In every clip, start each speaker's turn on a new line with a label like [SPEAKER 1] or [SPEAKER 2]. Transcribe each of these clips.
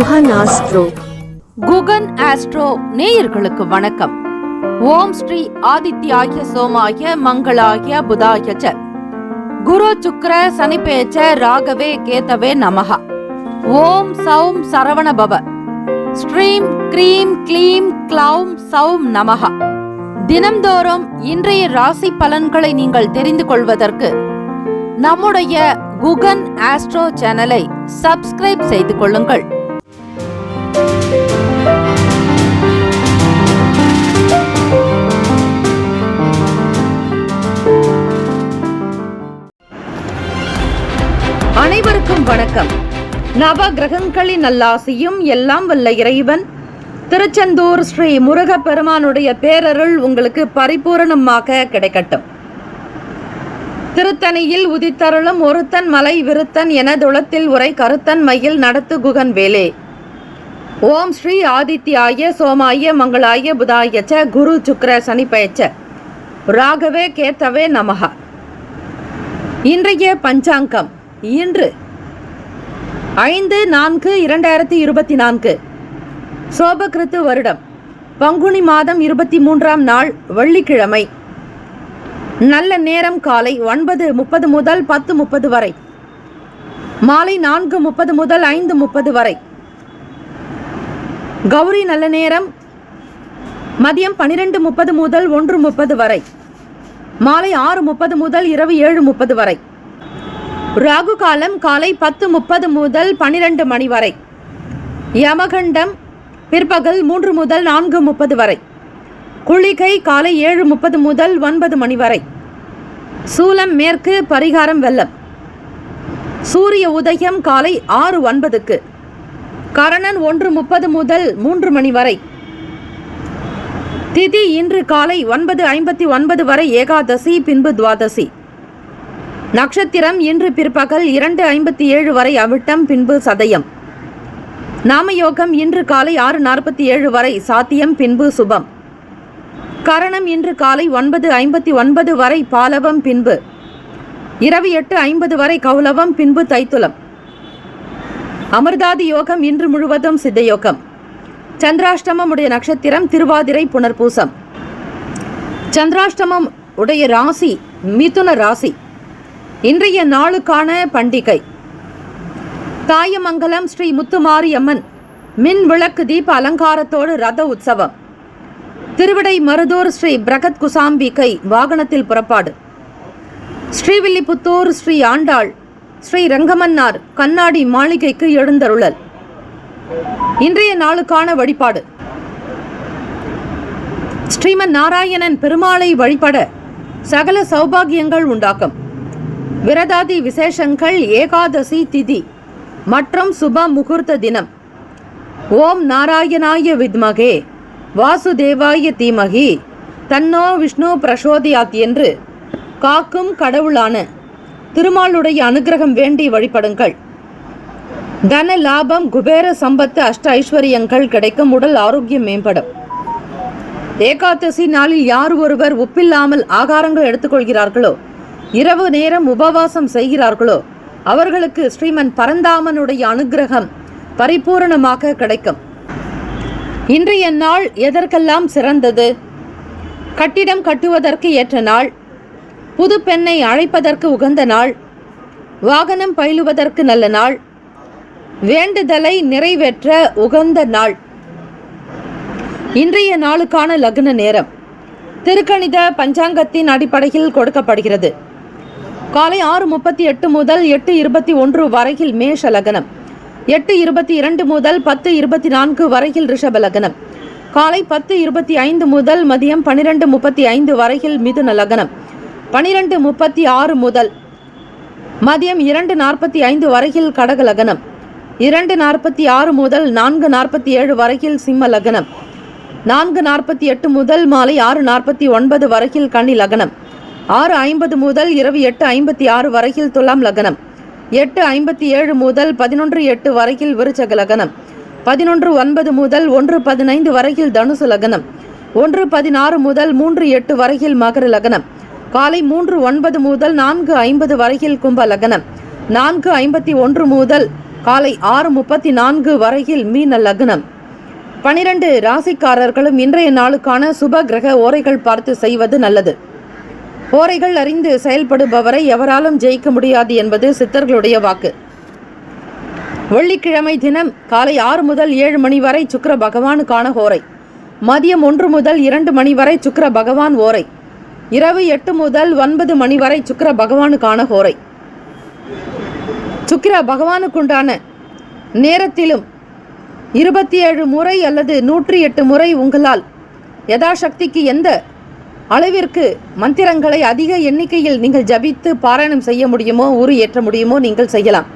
[SPEAKER 1] Guhan astro.
[SPEAKER 2] Guhan astro நேயர்களுக்கு வணக்கம். ஓம் ஸ்ரீ ஆதித்யாய சோமாய மங்களாய புதாய ச குரு சுக்ர சனிபேச்ச ராகவே கேதவே நமஹ. ஓம் சௌம் சரவண பவ. ஸ்ரீம் க்ரீம் க்ளீம் க்ளௌம் சௌம் நமஹ. தினம்தோறும் இன்றைய ராசி பலன்களை நீங்கள் தெரிந்து கொள்வதற்கு நம்முடைய குகன் ஆஸ்ட்ரோ சேனலை சப்ஸ்கிரைப் செய்து கொள்ளுங்கள். அனைவருக்கும் வணக்கம். நவ கிரகங்களின் நல்லாசியும் எல்லாம் வல்ல இறைவன் திருச்செந்தூர் ஸ்ரீ முருகப்பெருமானுடைய பேரருள் உங்களுக்கு பரிபூரணமாக கிடைக்கட்டும். திருத்தணியில் உதித்தருளும் ஒருத்தன் மலை விருத்தன் என துளத்தில் உரை கருத்தன் மயில் நடத்து குகன் வேலே. ஓம் ஸ்ரீ ஆதித்யாய சோமாய மங்களாய புதாய ச குரு சுக்ர சனிபேச்ச ராகவே கேதவே நமஹ. இன்றைய பஞ்சாங்கம் இன்று 5/4/2024 சோபகிருத்து வருடம் பங்குனி மாதம் 23ஆம் நாள் வெள்ளிக்கிழமை. நல்ல நேரம் காலை 9:30 முதல் 10:30 வரை, மாலை 4:30 முதல் 5:30 வரை. கௌரி நல்ல நேரம் மதியம் 12:30 முதல் 1:30 வரை, மாலை 6:30 முதல் இரவு 7:30 வரை. ராகு காலம் காலை 10:30 முதல் 12 மணி வரை. யமகண்டம் பிற்பகல் 3 முதல் 4:30 வரை. குளிகை காலை 7:30 முதல் 9 மணி வரை. சூலம் மேற்கு, பரிகாரம் வெள்ளம். சூரிய உதயம் காலை 6:09. கரணன் 1:30 முதல் 3 மணி வரை. திதி இன்று காலை 9:59 வரை ஏகாதசி, பின்பு துவாதசி. நட்சத்திரம் இன்று பிற்பகல் 2:57 வரை அவிட்டம், பின்பு சதயம். நாமயோகம் இன்று காலை 6:47 வரை சாத்தியம், பின்பு சுபம். கரணம் இன்று காலை 9:59 வரை பாலவம், பின்பு இரவு 8:50 வரை கௌலவம், பின்பு தைத்துலம். அமிர்தாதி யோகம் இன்று முழுவதும் சித்தயோகம். சந்திராஷ்டமம் உடைய நட்சத்திரம் திருவாதிரை, புனர்பூசம். சந்திராஷ்டமம் உடைய ராசி மிதுன ராசி. இன்றைய நாளுக்கான பண்டிகை தாயமங்கலம் ஸ்ரீ முத்துமாரியம்மன் மின் விளக்கு தீப அலங்காரத்தோடு ரத உற்சவம். திருவிடை மருதூர் ஸ்ரீ பிரகத் குசாம்பிகை வாகனத்தில் புறப்பாடு. ஸ்ரீவில்லிபுத்தூர் ஸ்ரீ ஆண்டாள் ஸ்ரீ ரங்கமன்னார் கண்ணாடி மாளிகைக்கு எழுந்தருளல். இன்றைய நாளுக்கான வழிபாடு ஸ்ரீமன் நாராயணன் பெருமாளை வழிபட சகல சௌபாகியங்கள் உண்டாக்கும். விரதாதி விசேஷங்கள் ஏகாதசி திதி மற்றும் சுப முகூர்த்த தினம். ஓம் நாராயணாய வித்மகே வாசுதேவாய தீமகி தன்னோ விஷ்ணு பிரசோதியாத் என்று காக்கும் கடவுளான திருமாலுடைய அனுகிரகம் வேண்டி வழிபடுங்கள். தன லாபம், குபேர சம்பத்து, அஷ்ட ஐஸ்வர்யங்கள் கிடைக்கும். உடல் ஆரோக்கியம் மேம்படும். ஏகாதசி நாளில் யார் ஒருவர் உப்பில்லாமல் ஆகாரங்கள் எடுத்துக்கொள்கிறார்களோ, இரவு நேரம் உபவாசம் செய்கிறார்களோ, அவர்களுக்கு ஸ்ரீமன் பரந்தாமனுடைய அனுகிரகம் பரிபூரணமாக கிடைக்கும். இன்றைய நாள் எதற்கெல்லாம் சிறந்தது? கட்டிடம் கட்டுவதற்கு ஏற்ற நாள், புது பெண்ணை அழைப்பதற்கு உகந்த நாள், வாகனம் பயிலுவதற்கு நல்ல நாள், வேண்டுதலை நிறைவேற்ற உகந்த நாள். இன்றைய நாளுக்கான லக்ன நேரம் திருக்கணித பஞ்சாங்கத்தின் அடிப்படையில் கொடுக்கப்படுகிறது. காலை 6:38 முதல் 8:21 வரையில் மேஷ லக்னம். 8:22 முதல் 10:24 வரையில் ரிஷப லக்னம். காலை 10:25 முதல் மதியம் 12:35 வரையில் மிதுன லக்னம். 12:36 முதல் மதியம் 2:45 வரையில் கடக லக்னம். 2:46 முதல் 4:47 வரையில் சிம்ம லக்னம். 4:48 முதல் மாலை 6:49 வரையில் கன்னி லக்னம். 6:50 முதல் இரவு 8:56 வரையில் துலாம் லக்னம். 8:57 முதல் 11:08 வரையில் விருச்சக லக்னம். 11:09 முதல் 1:15 வரையில் தனுசு லக்னம். 1:16 முதல் 3:08 வரையில் மகர லக்னம். காலை 3:09 முதல் 4:50 வரையில் கும்ப லக்னம். 4:51 முதல் காலை 6:34 வரையில் மீன லக்னம். 12 ராசிக்காரர்களும் இன்றைய நாளுக்கான சுப கிரக ஓரைகள் பார்த்து செய்வது நல்லது. ஓரைகள் அறிந்து செயல்படுபவரை எவராலும் ஜெயிக்க முடியாது என்பது சித்தர்களுடைய வாக்கு. வெள்ளிக்கிழமை தினம் காலை 6 முதல் 7 மணி வரை சுக்கிர பகவானுக்கான ஓரை. மதியம் 1 முதல் 2 மணி வரை சுக்கிர பகவான் ஓரை. இரவு 8 முதல் 9 மணி வரை சுக்கிர பகவானுக்கான ஓரை. சுக்கிர பகவானுக்குண்டான நேரத்திலும் 27 முறை அல்லது 108 முறை உங்களால் யதாசக்திக்கு எந்த அளவிற்கு மந்திரங்களை அதிக எண்ணிக்கையில் நீங்கள் ஜபித்து பாராயணம் செய்ய முடியுமோ, உரு ஏற்ற முடியுமோ நீங்கள் செய்யலாம்.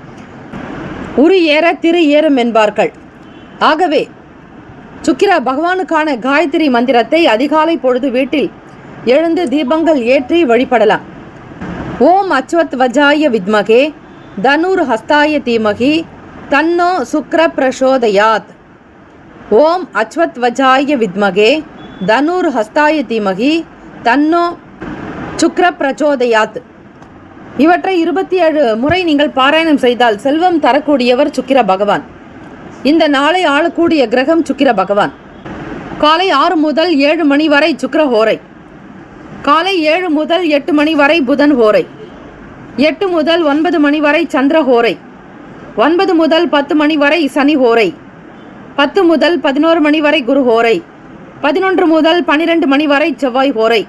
[SPEAKER 2] உரு ஏற திரு ஏறும் என்பார்கள். ஆகவே சுக்கிர பகவானுக்கான காயத்ரி மந்திரத்தை அதிகாலை பொழுது வீட்டில் எழுந்து தீபங்கள் ஏற்றி வழிபடலாம். ஓம் அச்வத் வஜாய வித்மகே தனுர் ஹஸ்தாய தீமகி தன்னோ சுக்ர பிரசோதயாத். ஓம் அச்வத் வஜாய வித்மகே தனுர் ஹஸ்தாய தீமகி தன்னோ சுக்ர பிரச்சோதயாத். இவற்றை 27 முறை நீங்கள் பாராயணம் செய்தால் செல்வம் தரக்கூடியவர் சுக்கிர பகவான். இந்த நாளை ஆளக்கூடிய கிரகம் சுக்கிர பகவான். காலை 6 முதல் 7 மணி வரை சுக்கிர ஹோரை. காலை 7 முதல் 8 மணி வரை புதன் ஹோரை. 8 முதல் 9 மணி வரை சந்திர ஹோரை. 9 முதல் 10 மணி வரை சனி ஹோரை. 10 முதல் 11 மணி வரை குரு ஹோரை. 11 முதல் 12 மணி வரை செவ்வாய் ஹோரை.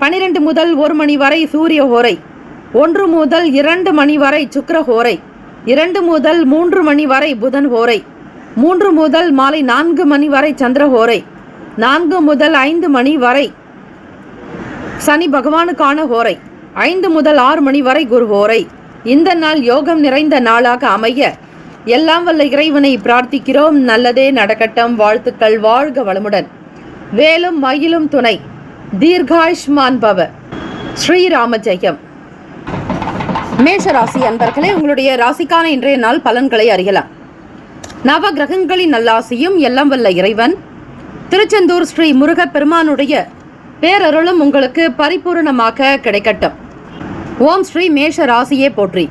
[SPEAKER 2] 12 முதல் 1 மணி வரை சூரிய ஹோரை. 1 முதல் 2 மணி வரை சுக்கிர ஹோரை. 2 முதல் 3 மணி வரை புதன் ஹோரை. 3 முதல் மாலை 4 மணி வரை சந்திர ஹோரை. 4 முதல் 5 மணி வரை சனி பகவானுக்கான ஹோரை. 5 முதல் 6 மணி வரை குரு ஹோரை. இந்த நாள் யோகம் நிறைந்த நாளாக அமைய எல்லாம் வல்ல இறைவனை பிரார்த்திக்கிறோம். நல்லதே நடக்கட்டும். வாழ்த்துக்கள். வாழ்க வளமுடன். வேலும் மயிலும் துணை. தீர்காயுஷ்மான் பவ. ஸ்ரீராம ஜெயம். மேஷராசி அன்பர்களே, உங்களுடைய ராசிக்கான இன்றைய நாள் பலன்களை அறியலாம். நவ கிரகங்களின் நல்லாசியும் எல்லாம் வல்ல இறைவன் திருச்செந்தூர் ஸ்ரீ முருகப் பெருமானுடைய பேரருளும் உங்களுக்கு பரிபூர்ணமாக கிடைக்கட்டும். ஓம் ஸ்ரீ மேஷ ராசியே போற்றி.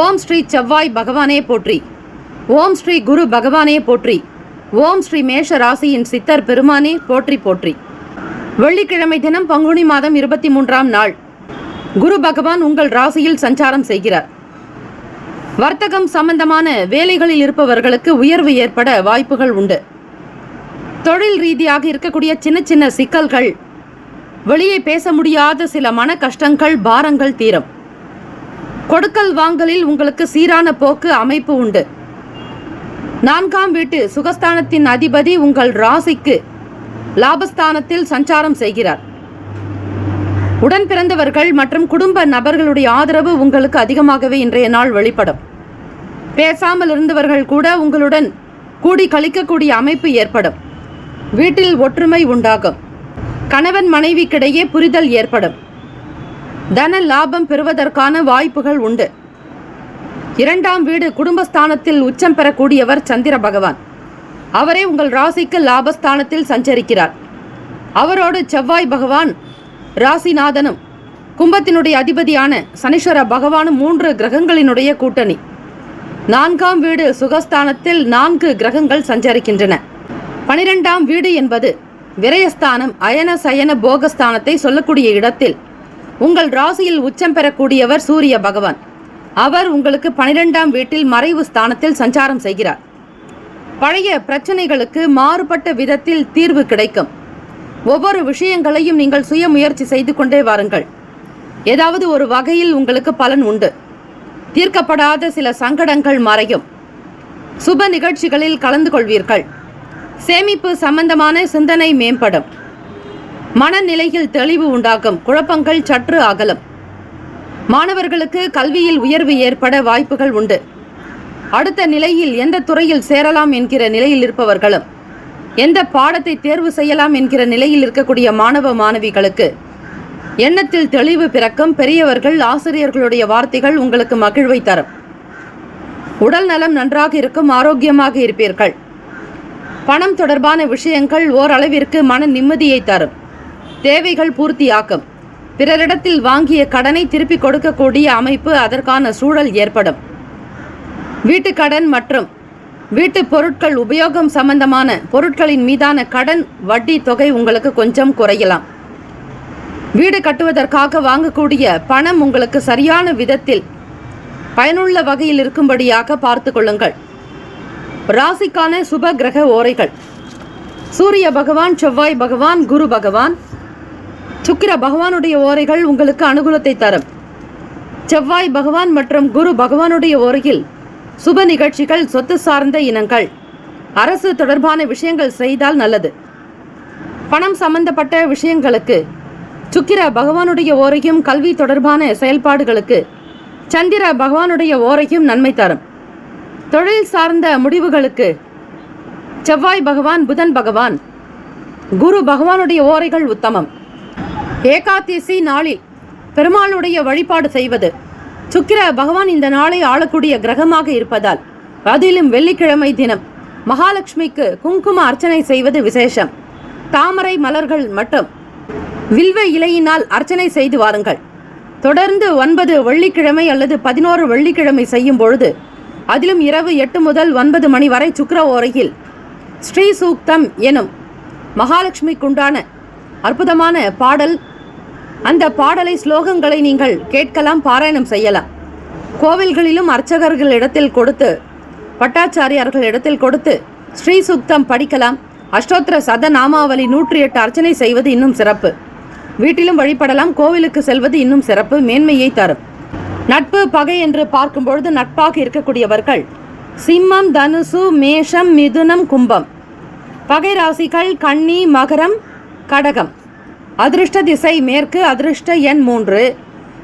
[SPEAKER 2] ஓம் ஸ்ரீ செவ்வாய் பகவானே போற்றி. ஓம் ஸ்ரீ குரு பகவானே போற்றி. ஓம் ஸ்ரீ மேஷ ராசியின் சித்தர் பெருமானே போற்றி போற்றி. வெள்ளிக்கிழமை தினம் பங்குனி மாதம் 23ஆம் நாள் குரு பகவான் உங்கள் ராசியில் சஞ்சாரம் செய்கிறார். வர்த்தகம் சம்பந்தமான வேலைகளில் இருப்பவர்களுக்கு உயர்வு ஏற்பட வாய்ப்புகள் உண்டு. தொழில் ரீதியாக இருக்கக்கூடிய சின்ன சின்ன சிக்கல்கள், வெளியே பேச முடியாத சில மன கஷ்டங்கள், பாரங்கள் தீரும். கொடுக்கல் வாங்கலில் உங்களுக்கு சீரான போக்கு அமைப்பு உண்டு. 4ஆம் வீட்டு சுகஸ்தானத்தின் அதிபதி உங்கள் ராசிக்கு லாபஸ்தானத்தில் சஞ்சாரம் செய்கிறார். உடன் பிறந்தவர்கள் மற்றும் குடும்ப நபர்களுடைய ஆதரவு உங்களுக்கு அதிகமாகவே இன்றைய நாள் வெளிப்படும். பேசாமல் இருந்தவர்கள் கூட உங்களுடன் கூடி கழிக்கக்கூடிய அமைப்பு ஏற்படும். வீட்டில் ஒற்றுமை உண்டாகும். கணவன் மனைவிக்கிடையே புரிதல் ஏற்படும். தன லாபம் பெறுவதற்கான வாய்ப்புகள் உண்டு. 2ஆம் வீடு குடும்பஸ்தானத்தில் உச்சம் பெறக்கூடியவர் சந்திர பகவான். அவரே உங்கள் ராசிக்கு லாபஸ்தானத்தில் சஞ்சரிக்கிறார். அவரோடு செவ்வாய் பகவான் ராசிநாதனும் கும்பத்தினுடைய அதிபதியான சனீஸ்வர பகவானும் 3 கிரகங்களினுடைய கூட்டணி. 4ஆம் வீடு சுகஸ்தானத்தில் 4 கிரகங்கள் சஞ்சரிக்கின்றன. 12ஆம் வீடு என்பது விரயஸ்தானம், அயன சயன போகஸ்தானத்தை சொல்லக்கூடிய இடத்தில் உங்கள் ராசியில் உச்சம் பெறக்கூடியவர் சூரிய பகவான். அவர் உங்களுக்கு 12ஆம் வீட்டில் மறைவு ஸ்தானத்தில் சஞ்சாரம் செய்கிறார். பழைய பிரச்சனைகளுக்கு மாறுபட்ட விதத்தில் தீர்வு கிடைக்கும். ஒவ்வொரு விஷயங்களையும் நீங்கள் சுய முயற்சி செய்து கொண்டே வாருங்கள். ஏதாவது ஒரு வகையில் உங்களுக்கு பலன் உண்டு. தீர்க்கப்படாத சில சங்கடங்கள் மறையும். சுப நிகழ்ச்சிகளில் கலந்து கொள்வீர்கள். சேமிப்பு சம்பந்தமான சிந்தனை மேம்படும். மனநிலையில் தெளிவு உண்டாகும். குழப்பங்கள் சற்று அகலும். மாணவர்களுக்கு கல்வியில் உயர்வு ஏற்பட வாய்ப்புகள் உண்டு. அடுத்த நிலையில் எந்த துறையில் சேரலாம் என்கிற நிலையில் இருப்பவர்களும், எந்த பாடத்தை தேர்வு செய்யலாம் என்கிற நிலையில் இருக்கக்கூடிய மாணவ மாணவிகளுக்கு எண்ணத்தில் தெளிவு பிறக்கும். பெரியவர்கள், ஆசிரியர்களுடைய வார்த்தைகள் உங்களுக்கு மகிழ்வை தரும். உடல் நலம் நன்றாக இருக்கும். ஆரோக்கியமாக இருப்பீர்கள். பணம் தொடர்பான விஷயங்கள் ஓரளவிற்கு மன நிம்மதியை தரும். தேவைகள் பூர்த்தியாக்கும். பிறரிடத்தில் வாங்கிய கடனை திருப்பி கொடுக்கக்கூடிய அமைப்பு, அதற்கான சூழல் ஏற்படும். வீட்டு கடன் மற்றும் வீட்டு பொருட்கள் உபயோகம் சம்பந்தமான பொருட்களின் மீதான கடன் வட்டி தொகை உங்களுக்கு கொஞ்சம் குறையலாம். வீடு கட்டுவதற்காக வாங்கக்கூடிய பணம் உங்களுக்கு சரியான விதத்தில் பயனுள்ள வகையில் இருக்கும்படியாக பார்த்து கொள்ளுங்கள். ராசிக்கான சுப கிரக ஓரைகள்: சூரிய பகவான், செவ்வாய் பகவான், குரு பகவான். சுக்கிர பகவானுடைய ஓரைகள் உங்களுக்கு அனுகூலத்தை தரும். செவ்வாய் பகவான் மற்றும் குரு பகவானுடைய ஓரையில் சுப நிகழ்ச்சிகள், சொத்து சார்ந்த இனங்கள், அரசு தொடர்பான விஷயங்கள் செய்தால் நல்லது. பணம் சம்பந்தப்பட்ட விஷயங்களுக்கு சுக்கிர பகவானுடைய ஓரையும், கல்வி தொடர்பான செயல்பாடுகளுக்கு சந்திர பகவானுடைய ஓரையும் நன்மை தரும். தொழில் சார்ந்த முடிவுகளுக்கு செவ்வாய் பகவான், புதன் பகவான், குரு பகவானுடைய ஓரைகள் உத்தமம். ஏகாதசி நாளில் பெருமாளுடைய வழிபாடு செய்வது. சுக்கிர பகவான் இந்த நாளை ஆளக்கூடிய கிரகமாக இருப்பதால், அதிலும் வெள்ளிக்கிழமை தினம் மகாலட்சுமிக்கு குங்கும அர்ச்சனை செய்வது விசேஷம். தாமரை மலர்கள் மற்றும் வில்வ இலையினால் அர்ச்சனை செய்து வாருங்கள். தொடர்ந்து 9 வெள்ளிக்கிழமை அல்லது 11 வெள்ளிக்கிழமை செய்யும் பொழுது, அதிலும் இரவு 8 முதல் 9 மணி வரை சுக்கிர ஓரையில் ஸ்ரீ சூக்தம் எனும் மகாலட்சுமிக்குண்டான அற்புதமான பாடல், அந்த பாடலை ஸ்லோகங்களை நீங்கள் கேட்கலாம், பாராயணம் செய்யலாம். கோவில்களிலும் அர்ச்சகர்கள் இடத்தில் கொடுத்து, பட்டாச்சாரியார்கள் இடத்தில் கொடுத்து ஸ்ரீ சூக்தம் படிக்கலாம். அஷ்டோத்திர சதநாமாவளி 108 அர்ச்சனை செய்வது இன்னும் சிறப்பு. வீட்டிலும் வழிபடலாம். கோவிலுக்கு செல்வது இன்னும் சிறப்பு, மேன்மையை தரும். நட்பு பகை என்று பார்க்கும்பொழுது நட்பாக இருக்கக்கூடியவர்கள் சிம்மம், தனுசு, மேஷம், மிதுனம், கும்பம். பகை ராசிகள் கன்னி, மகரம், கடகம். அதிருஷ்ட திசை மேற்கு, அதிருஷ்ட எண் 3,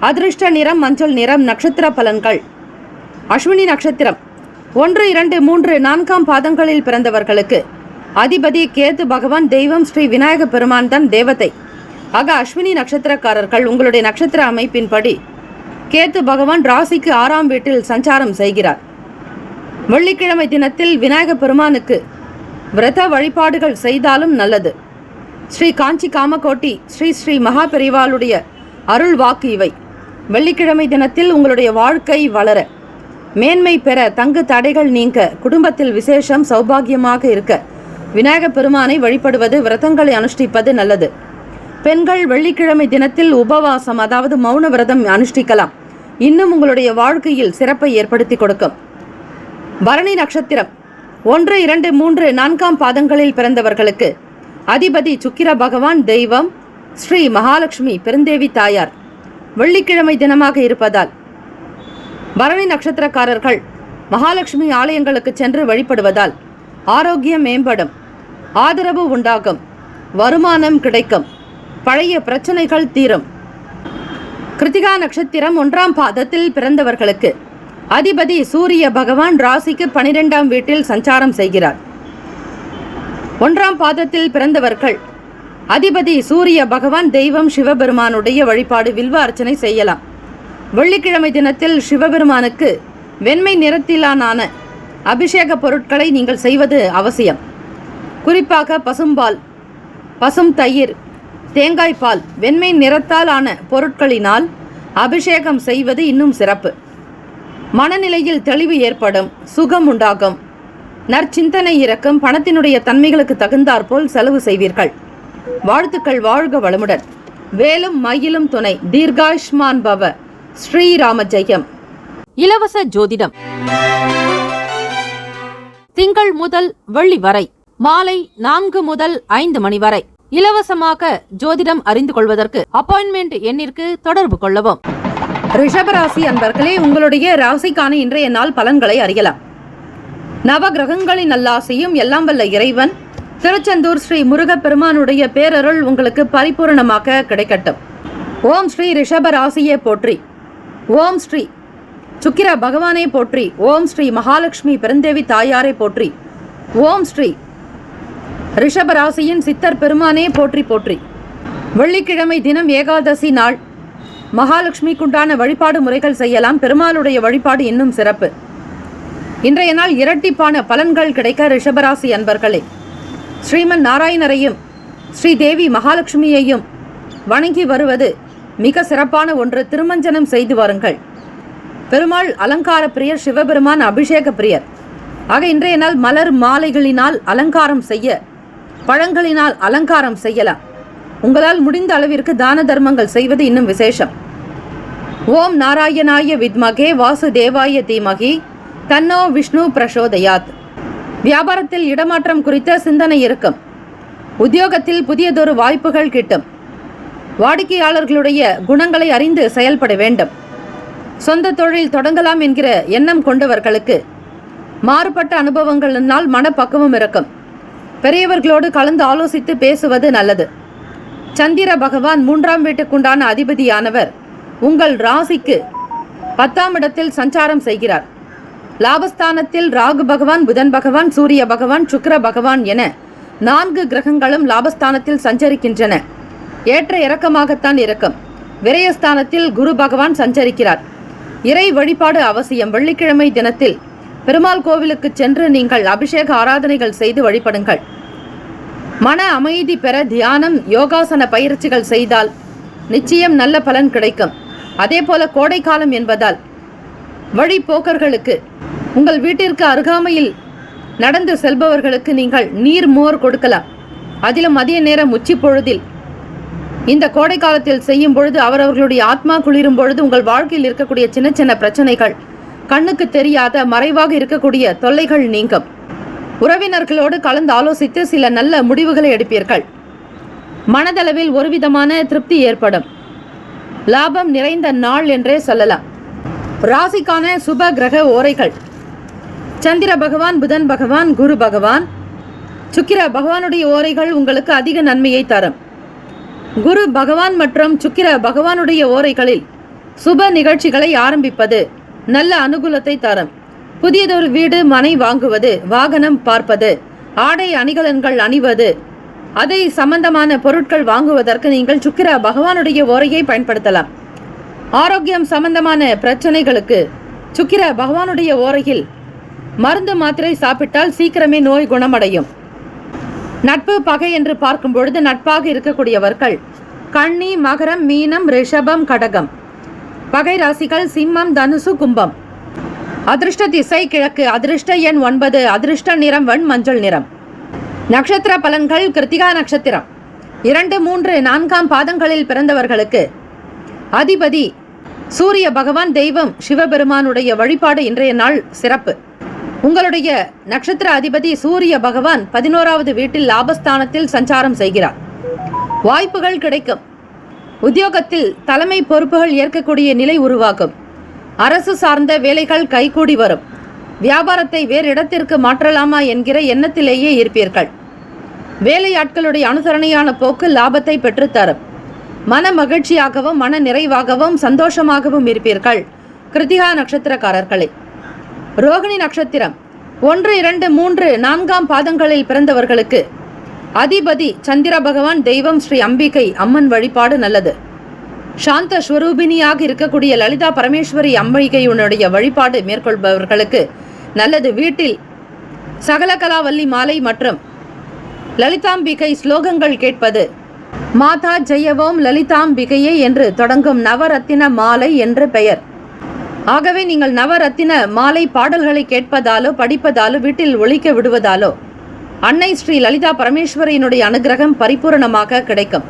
[SPEAKER 2] அதிருஷ்ட நிறம் மஞ்சள் நிறம். நட்சத்திர பலன்கள்: அஸ்வினி நட்சத்திரம் 1, 2, 3, 4ஆம் பாதங்களில் பிறந்தவர்களுக்கு அதிபதி கேது பகவான், தெய்வம் ஸ்ரீ விநாயக பெருமான் தான் தேவதை. ஆக அஸ்வினி நட்சத்திரக்காரர்கள் உங்களுடைய நட்சத்திர அமைப்பின்படி கேது பகவான் ராசிக்கு 6ஆம் வீட்டில் சஞ்சாரம் செய்கிறார். வெள்ளிக்கிழமை தினத்தில் விநாயக பெருமானுக்கு விரத வழிபாடுகள் செய்தாலும் நல்லது. ஸ்ரீ காஞ்சி காமகோட்டி ஸ்ரீ ஸ்ரீ மகா பெரிவாளுடைய அருள் வாக்கு இவை. வெள்ளிக்கிழமை தினத்தில் உங்களுடைய வாழ்க்கை வளர, மேன்மை பெற, தங்கு தடைகள் நீங்க, குடும்பத்தில் விசேஷம் சௌபாகியமாக இருக்க விநாயக பெருமானை வழிபடுவது, விரதங்களை அனுஷ்டிப்பது நல்லது. பெண்கள் வெள்ளிக்கிழமை தினத்தில் உபவாசம், அதாவது மௌன விரதம் அனுஷ்டிக்கலாம். இன்னும் உங்களுடைய வாழ்க்கையில் சிறப்பை ஏற்படுத்தி கொடுக்கும். பரணி நட்சத்திரம் 1, 2, 3, 4ஆம் பாதங்களில் பிறந்தவர்களுக்கு அதிபதி சுக்கிர பகவான், தெய்வம் ஸ்ரீ மகாலட்சுமி பெருந்தேவி தாயார். வெள்ளிக்கிழமை தினமாக இருப்பதால் பரணி நட்சத்திரக்காரர்கள் மகாலட்சுமி ஆலயங்களுக்கு சென்று வழிபடுவதால் ஆரோக்கியம் மேம்படும், ஆதரவு உண்டாகும், வருமானம் கிடைக்கும், பழைய பிரச்சனைகள் தீரும். கிருத்திகா நட்சத்திரம் 1ஆம் பாதத்தில் பிறந்தவர்களுக்கு அதிபதி சூரிய பகவான் ராசிக்கு 12ஆம் வீட்டில் சஞ்சாரம் செய்கிறார். 1ஆம் பாதத்தில் பிறந்தவர்கள் அதிபதி சூரிய பகவான், தெய்வம் சிவபெருமானுடைய வழிபாடு, வில்வ அர்ச்சனை செய்யலாம். வெள்ளிக்கிழமை தினத்தில் சிவபெருமானுக்கு வெண்மை நிறத்திலான அபிஷேக பொருட்களை நீங்கள் செய்வது அவசியம். குறிப்பாக பசும்பால், பசும் தயிர், தேங்காய் பால், வெண்மை நிறத்தால் ஆன பொருட்களினால் அபிஷேகம் செய்வது இன்னும் சிறப்பு. மனநிலையில் தெளிவு ஏற்படும், சுகம் உண்டாகும், நற்சிந்தனை இறக்கும், பணத்தினுடைய தன்மைகளுக்கு தகுந்தாற்போல் செலவு செய்வீர்கள். வாழ்த்துக்கள். வாழ்க வளமுடன். வேலும் மயிலும் துணை. தீர்காயுஷ்மான் பவ. ஸ்ரீராம ஜெயம். இலவச ஜோதிடம் திங்கள் முதல் வெள்ளி வரை மாலை 4 முதல் 5 மணி வரை இலவசமாக ஜோதிடம் அறிந்து கொள்வதற்கு அப்பாயின்மெண்ட் எண்ணிற்கு தொடர்பு கொள்ளவும். ரிஷபராசி அன்பர்களே, உங்களுடைய ராசிக்கான இன்றைய நாள் பலன்களை அறியலாம். நவ கிரகங்களின் நல்லாசையும் எல்லாம் வல்ல இறைவன் திருச்செந்தூர் ஸ்ரீ முருகப்பெருமானுடைய பேரருள் உங்களுக்கு பரிபூரணமாக கிடைக்கட்டும். ஓம் ஸ்ரீ ரிஷபராசியே போற்றி. ஓம் ஸ்ரீ சுக்கிர பகவானே போற்றி. ஓம் ஸ்ரீ மகாலட்சுமி பெருந்தேவி தாயாரை போற்றி. ஓம் ஸ்ரீ ரிஷபராசியின் சித்தர் பெருமானே போற்றி போற்றி. வெள்ளிக்கிழமை தினம் ஏகாதசி நாள். மகாலட்சுமிக்குண்டான வழிபாடு முறைகள் செய்யலாம். பெருமாளுடைய வழிபாடு இன்னும் சிறப்பு. இன்றைய நாள் இரட்டிப்பான பலன்கள் கிடைக்க ரிஷபராசி அன்பர்களே, ஸ்ரீமன் நாராயணரையும் ஸ்ரீ தேவி மகாலட்சுமியையும் வணங்கி வருவது மிக சிறப்பான ஒன்று. திருமஞ்சனம் செய்து வாருங்கள். பெருமாள் அலங்கார பிரியர், சிவபெருமான் அபிஷேக பிரியர். ஆக இன்றைய நாள் மலர் மாலைகளினால் அலங்காரம் செய்ய, பழங்களினால் அலங்காரம் செய்யலாம். உங்களால் முடிந்த அளவிற்கு தான தர்மங்கள் செய்வது இன்னும் விசேஷம். ஓம் நாராயணாய வித்மகே வாசுதேவாய தீமகி தன்னோ விஷ்ணு பிரசோதயாத். வியாபாரத்தில் இடமாற்றம் குறித்த சிந்தனை இருக்கும். உத்தியோகத்தில் புதியதொரு வாய்ப்புகள் கிட்டும். வாடிக்கையாளர்களுடைய குணங்களை அறிந்து செயல்பட வேண்டும். சொந்த தொழில் தொடங்கலாம் என்கிற எண்ணம் கொண்டவர்களுக்கு மாறுபட்ட அனுபவங்களினால் மனப்பக்குவம் இருக்கும். பெரியவர்களோடு கலந்து ஆலோசித்து பேசுவது நல்லது. சந்திர பகவான் 3ஆம் வீட்டுக்குண்டான அதிபதியானவர் உங்கள் ராசிக்கு 10ஆம் இடத்தில் சஞ்சாரம் செய்கிறார். லாபஸ்தானத்தில் ராகு பகவான், புதன் பகவான், சூரிய பகவான், சுக்கிர பகவான் என 4 கிரகங்களும் லாபஸ்தானத்தில் சஞ்சரிக்கின்றன. ஏற்ற இறக்கமாகத்தான் இருக்கும். விரயஸ்தானத்தில் குரு பகவான் சஞ்சரிக்கிறார். இறை வழிபாடு அவசியம். வெள்ளிக்கிழமை தினத்தில் பெருமாள் கோவிலுக்கு சென்று நீங்கள் அபிஷேக ஆராதனைகள் செய்து வழிபடுங்கள். மன அமைதி பெற தியானம், யோகாசன பயிற்சிகள் செய்தால் நிச்சயம் நல்ல பலன் கிடைக்கும். அதே போல கோடைக்காலம் என்பதால் வழிபோக்கர்களுக்கு, உங்கள் வீட்டிற்கு அருகாமையில் நடந்து செல்பவர்களுக்கு நீங்கள் நீர் மோர் கொடுக்கலாம். அதிலும் மதிய நேரம் உச்சி பொழுதில் இந்த கோடை காலத்தில் செய்யும் பொழுது அவரவர்களுடைய ஆத்மா குளிரும் பொழுது உங்கள் வாழ்க்கையில் இருக்கக்கூடிய சின்ன சின்ன பிரச்சனைகள், கண்ணுக்கு தெரியாத மறைவாக இருக்கக்கூடிய தொல்லைகள் நீங்கும். உறவினர்களோடு கலந்து ஆலோசித்து சில நல்ல முடிவுகளை எடுப்பீர்கள். மனதளவில் ஒருவிதமான திருப்தி ஏற்படும். லாபம் நிறைந்த நாள் என்றே சொல்லலாம். ராசிக்கான சுப கிரக ஓரைகள்: சந்திர பகவான், புதன் பகவான், குரு பகவான், சுக்கிர பகவானுடைய ஓரைகள் உங்களுக்கு அதிக நன்மையை தரும். குரு பகவான் மற்றும் சுக்கிர பகவானுடைய ஓரைகளில் சுப நிகழ்ச்சிகளை ஆரம்பிப்பது நல்ல அனுகூலத்தை தரும். புதியதொரு வீடு, மனை வாங்குவது, வாகனம் பார்ப்பது, ஆடை அணிகலன்கள் அணிவது, அதை சம்பந்தமான பொருட்கள் வாங்குவதற்கு நீங்கள் சுக்கிர பகவானுடைய ஓரையை பயன்படுத்தலாம். ஆரோக்கியம் சம்பந்தமான பிரச்சனைகளுக்கு சுக்கிர பகவானுடைய ஓரையில் மருந்து மாத்திரை சாப்பிட்டால் சீக்கிரமே நோய் குணமடையும். நட்பு பகை என்று பார்க்கும் பொழுது நட்பாக இருக்கக்கூடியவர்கள் கன்னி, மகரம், மீனம், ரிஷபம், கடகம். பகை ராசிகள் சிம்மம், தனுசு, கும்பம். அதிர்ஷ்ட திசை கிழக்கு. அதிர்ஷ்ட எண் 9. அதிர்ஷ்ட நிறம் மஞ்சள் நிறம். நட்சத்திர பலன்கள்: கிருத்திகா நட்சத்திரம் 2, 3, 4ஆம் பாதங்களில் பிறந்தவர்களுக்கு அதிபதி சூரிய பகவான், தெய்வம் சிவபெருமானுடைய வழிபாடு இன்றைய நாள் சிறப்பு. உங்களுடைய நட்சத்திர அதிபதி சூரிய பகவான் 11வது வீட்டில் லாபஸ்தானத்தில் சஞ்சாரம் செய்கிறார். வாய்ப்புகள் கிடைக்கும். உத்தியோகத்தில் தலைமை பொறுப்புகள் ஏற்கக்கூடிய நிலை உருவாகும். அரசு சார்ந்த வேலைகள் கைகூடி வரும். வியாபாரத்தை வேறு இடத்திற்கு மாற்றலாமா என்கிற எண்ணத்திலேயே இருப்பீர்கள். வேலையாட்களுடைய அனுசரணையான போக்கு லாபத்தை பெற்றுத்தரும். மன மகிழ்ச்சியாகவும் மன நிறைவாகவும் சந்தோஷமாகவும் இருப்பீர்கள். கிருத்திகா நட்சத்திரக்காரர்களே. ரோகிணி நட்சத்திரம் 1, 2, 3, 4ஆம் பாதங்களில் பிறந்தவர்களுக்கு அதிபதி சந்திர பகவான், தெய்வம் ஸ்ரீ அம்பிகை அம்மன் வழிபாடு நல்லது. சாந்த ஸ்வரூபிணியாக இருக்கக்கூடிய லலிதா பரமேஸ்வரி அம்பிகையுடைய வழிபாடு மேற்கொள்பவர்களுக்கு நல்லது. வீட்டில் சகலகலாவல்லி மாலை மற்றும் லலிதாம்பிகை ஸ்லோகங்கள் கேட்பது. மாதா ஜெயவோம் லலிதாம்பிகையே என்று தொடங்கும் நவரத்தின மாலை என்று பெயர். ஆகவே நீங்கள் நவரத்தின மாலை பாடல்களை கேட்பதாலோ படிப்பதாலோ வீட்டில் ஒலிக்க விடுவதாலோ அன்னை ஸ்ரீ லலிதா பரமேஸ்வரியினுடைய அனுகிரகம் பரிபூரணமாக கிடைக்கும்.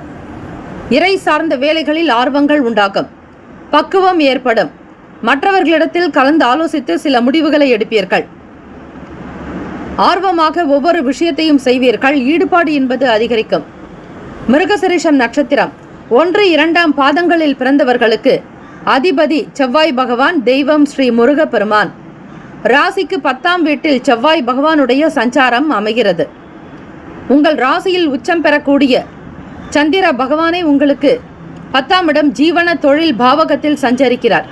[SPEAKER 2] இறை சார்ந்த வேலைகளில் ஆர்வங்கள் உண்டாகும். பக்குவம் ஏற்படும். மற்றவர்களிடத்தில் கலந்து ஆலோசித்து சில முடிவுகளை எடுப்பீர்கள். ஆர்வமாக ஒவ்வொரு விஷயத்தையும் செய்வீர்கள். ஈடுபாடு என்பது அதிகரிக்கும். மிருகசீரிஷம் நட்சத்திரம் 1, 2ஆம் பாதங்களில் பிறந்தவர்களுக்கு அதிபதி செவ்வாய் பகவான், தெய்வம் ஸ்ரீ முருகப்பெருமான். ராசிக்கு 10ஆம் வீட்டில் செவ்வாய் பகவானுடைய சஞ்சாரம் அமைகிறது. உங்கள் ராசியில் உச்சம் பெறக்கூடிய சந்திர பகவானே உங்களுக்கு 10ஆம் இடம் ஜீவன தொழில் பாவகத்தில் சஞ்சரிக்கிறார்.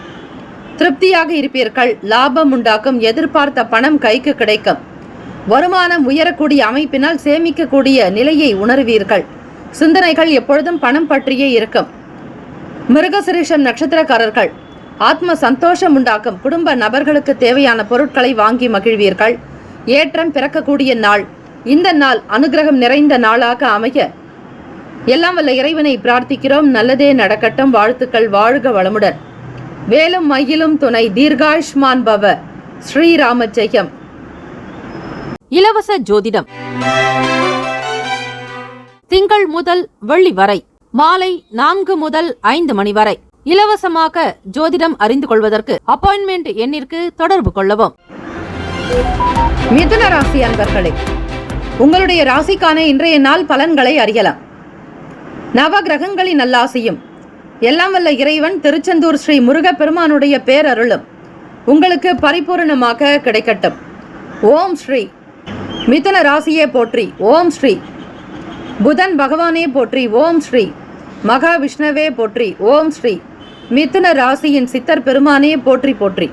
[SPEAKER 2] திருப்தியாக இருப்பீர்கள். லாபம் உண்டாக்கும். எதிர்பார்த்த பணம் கைக்கு கிடைக்கும். வருமானம் உயரக்கூடிய அமைப்பினால் சேமிக்கக்கூடிய நிலையை உணர்வீர்கள். சிந்தனைகள் எப்பொழுதும் பணம் பற்றியே இருக்கும். மிருகசீரிஷம் நட்சத்திரக்காரர்கள் ஆத்ம சந்தோஷம் உண்டாக்கும். குடும்ப நபர்களுக்கு தேவையான பொருட்களை வாங்கி மகிழ்வீர்கள். ஏற்றம் பிறக்கக்கூடிய நாள். இந்த நாள் அனுகிரகம் நிறைந்த நாளாக அமைய எல்லாம் வல்ல இறைவனை பிரார்த்திக்கிறோம். நல்லதே நடக்கட்டும். வாழ்த்துக்கள். வாழ்க வளமுடன். வேலும் மயிலும் துணை தீர்காயுஷ்மான் பவ. ஸ்ரீராம ஜெயம். இலவச ஜோதிடம் திங்கள் முதல் வெள்ளி வரை மாலை 4 முதல் 5 மணி வரை இலவசமாக ஜோதிடம் அறிந்து கொள்வதற்கு அப்பாயின்மெண்ட் எண்ணிற்கு தொடர்பு கொள்ளவும். மிதுன ராசி அன்பர்களே, உங்களுடைய ராசிக்கான இன்றைய நாள் பலன்களை அறியலாம். நவ கிரகங்களின் நல்லாசியும் எல்லாம் வல்ல இறைவன் திருச்செந்தூர் ஸ்ரீ முருகப்பெருமானுடைய பேரருளும் உங்களுக்கு பரிபூர்ணமாக கிடைக்கட்டும். ஓம் ஸ்ரீ. மிதுன ராசியே போற்றி. ஓம் ஸ்ரீ. புதன் பகவானே போற்றி. ஓம் ஸ்ரீ. மகாவிஷ்ணுவே போற்றி. ஓம் ஸ்ரீ. மிதுன ராசியின் சித்தர் பெருமானே போற்றி போற்றி.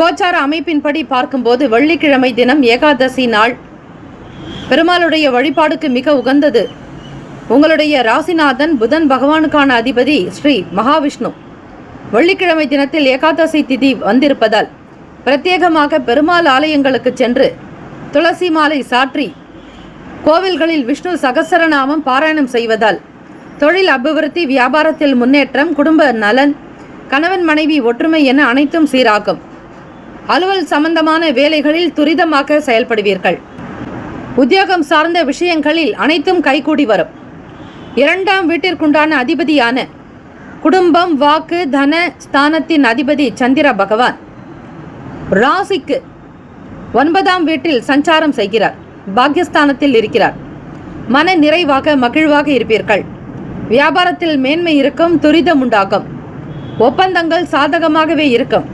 [SPEAKER 2] கோச்சார அமைப்பின்படி பார்க்கும்போது வெள்ளிக்கிழமை தினம் ஏகாதசி நாள் பெருமாளுடைய வழிபாடுக்கு மிக உகந்தது. உங்களுடைய ராசிநாதன் புதன் பகவானுக்கான அதிபதி ஸ்ரீ மகாவிஷ்ணு வெள்ளிக்கிழமை தினத்தில் ஏகாதசி திதி வந்திருப்பதால் பிரத்யேகமாக பெருமாள் ஆலயங்களுக்கு சென்று துளசி மாலை சாற்றி கோவில்களில் விஷ்ணு சகசரநாமம் பாராயணம் செய்வதால் தொழில் அபிவிருத்தி, வியாபாரத்தில் முன்னேற்றம், குடும்ப நலன், கணவன் மனைவி ஒற்றுமை என அனைத்தும் சீராகும். அலுவல் சம்பந்தமான வேலைகளில் துரிதமாக செயல்படுவீர்கள். உத்தியோகம் சார்ந்த விஷயங்களில் அனைத்தும் கைகூடி வரும். 2ஆம் வீட்டிற்குண்டான அதிபதியான குடும்பம், வாக்கு, தன ஸ்தானத்தின் அதிபதி சந்திர பகவான் ராசிக்கு 9ஆம் வீட்டில் சஞ்சாரம் செய்கிறார். பாக்யஸ்தானத்தில் இருக்கிறார். மன நிறைவாக மகிழ்வாக இருப்பீர்கள். வியாபாரத்தில் மேன்மை இருக்கும். துரிதம் உண்டாகும். ஒப்பந்தங்கள் சாதகமாகவே இருக்கும்.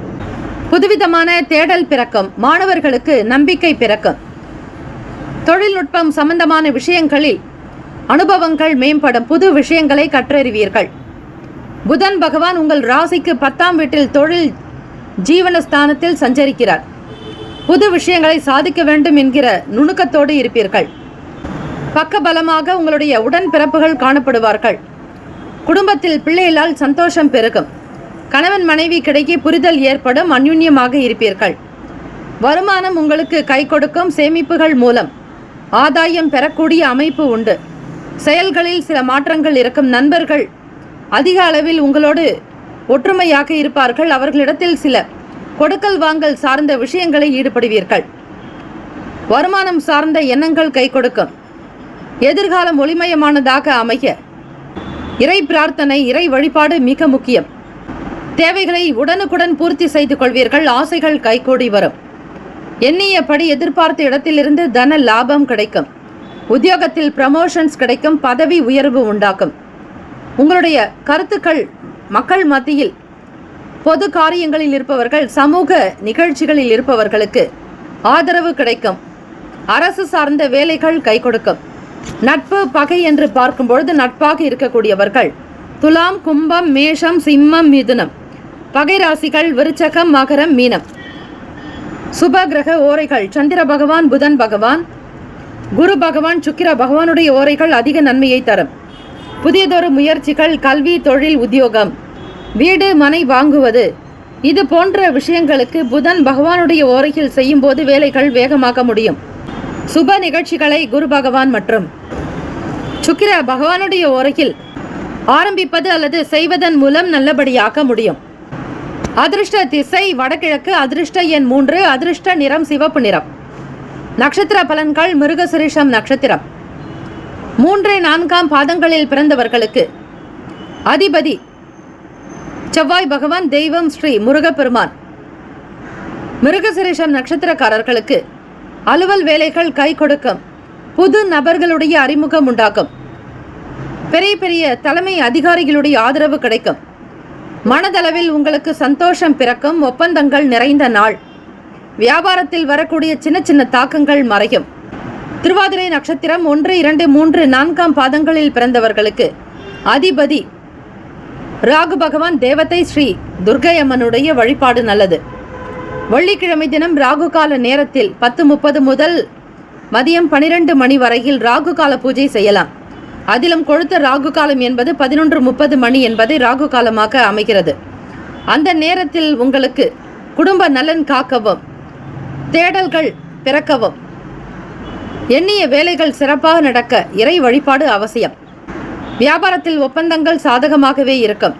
[SPEAKER 2] புதுவிதமான தேடல் பிறக்கும். மாணவர்களுக்கு நம்பிக்கை பிறக்கும். தொழில்நுட்பம் சம்பந்தமான விஷயங்களில் அனுபவங்கள் மேம்படும். புது விஷயங்களை கற்றறிவீர்கள். புதன் பகவான் உங்கள் ராசிக்கு 10ஆம் வீட்டில் தொழில் ஜீவனஸ்தானத்தில் சஞ்சரிக்கிறார். புது விஷயங்களை சாதிக்க வேண்டும் என்கிற நுணுக்கத்தோடு இருப்பீர்கள். பக்கபலமாக உங்களுடைய உடன்பிறப்புகள் காணப்படுவார்கள். குடும்பத்தில் பிள்ளைகளால் சந்தோஷம் பெருகும். கணவன் மனைவி கிடைக்கே புரிதல் ஏற்படும். அந்யுன்யமாக இருப்பீர்கள். வருமானம் உங்களுக்கு கை கொடுக்கும். சேமிப்புகள் மூலம் ஆதாயம் பெறக்கூடிய அமைப்பு உண்டு. செயல்களில் சில மாற்றங்கள் இருக்கும். நண்பர்கள் அதிக அளவில் உங்களோடு ஒற்றுமையாக இருப்பார்கள். அவர்களிடத்தில் சில கொடுக்கல் வாங்கல் சார்ந்த விஷயங்களை ஈடுபடுவீர்கள். வருமானம் சார்ந்த எண்ணங்கள் கை கொடுக்கும். எதிர்காலம் ஒளிமயமானதாக அமைய இறை பிரார்த்தனை, இறை வழிபாடு மிக முக்கியம். தேவைகளை உடனுக்குடன் பூர்த்தி செய்து கொள்வீர்கள். ஆசைகள் கைகூடி வரும். எண்ணியபடி எதிர்பார்த்த இடத்திலிருந்து தன லாபம் கிடைக்கும். உத்தியோகத்தில் ப்ரமோஷன்ஸ் கிடைக்கும். பதவி உயர்வு உண்டாக்கும். உங்களுடைய கருத்துக்கள் மக்கள் மத்தியில், பொது காரியங்களில் இருப்பவர்கள், சமூக நிகழ்ச்சிகளில் இருப்பவர்களுக்கு ஆதரவு கிடைக்கும். அரசு சார்ந்த வேலைகள் கை கொடுக்கும். நட்பு, பகை என்று பார்க்கும்பொழுது நட்பாக இருக்கக்கூடியவர்கள் துலாம், கும்பம், மேஷம், சிம்மம், மிதுனம். பகை ராசிகள் விருச்சகம், மகரம், மீனம். சுப கிரக ஓரைகள் சந்திர பகவான், புதன் பகவான், குரு பகவான், சுக்கிர பகவானுடைய ஓரைகள் அதிக நன்மையை தரும். புதியதொரு முயற்சிகள், கல்வி, தொழில், உத்தியோகம், வீடு, மனை வாங்குவது, இது போன்ற விஷயங்களுக்கு புதன் பகவானுடைய ஓரையில் செய்யும் போது வேலைகள் வேகமாக முடியும். சுப நிகழ்ச்சிகளை குரு பகவான் மற்றும் சுக்கிர பகவானுடைய ஓரையில் ஆரம்பிப்பது அல்லது செய்வதன் மூலம் நல்லபடியாக முடியும். அதிர்ஷ்ட திசை வடகிழக்கு. அதிர்ஷ்ட எண் 3. அதிர்ஷ்ட நிறம் சிவப்பு நிறம். நட்சத்திர பலன்கள் மிருகசிரீஷம் நட்சத்திரம் 3, 4ஆம் பாதங்களில் பிறந்தவர்களுக்கு அதிபதி செவ்வாய் பகவான், தெய்வம் ஸ்ரீ முருகப்பெருமான். மிருகசிரீஷம் நட்சத்திரக்காரர்களுக்கு அலுவல் வேலைகள் கை கொடுக்கும். புது நபர்களுடைய அறிமுகம் உண்டாகும். பெரிய பெரிய தலைமை அதிகாரிகளுடைய ஆதரவு கிடைக்கும். மனதளவில் உங்களுக்கு சந்தோஷம் பிறக்கும். ஒப்பந்தங்கள் நிறைந்த நாள். வியாபாரத்தில் வரக்கூடிய சின்ன சின்ன தாக்கங்கள் மறையும். திருவாதிரை நட்சத்திரம் 1, 2, 3, 4ஆம் பாதங்களில் பிறந்தவர்களுக்கு அதிபதி ராகு பகவான், தேவதை ஸ்ரீ துர்க்கை அம்மனுடைய வழிபாடு நல்லது. வெள்ளிக்கிழமை தினம் ராகு கால நேரத்தில் 10:30 முதல் மதியம் 12 மணி வரையில் ராகு கால பூஜை செய்யலாம். அதிலும் கொழுத்த ராகு காலம் என்பது 11:30 மணி என்பதை ராகு காலமாக அமைகிறது. அந்த நேரத்தில் உங்களுக்கு குடும்ப நலன் காக்கவும், தேடல்கள் பிறக்கவும், எண்ணிய வேலைகள் சிறப்பாக நடக்க இறை வழிபாடு அவசியம். வியாபாரத்தில் ஒப்பந்தங்கள் சாதகமாகவே இருக்கும்.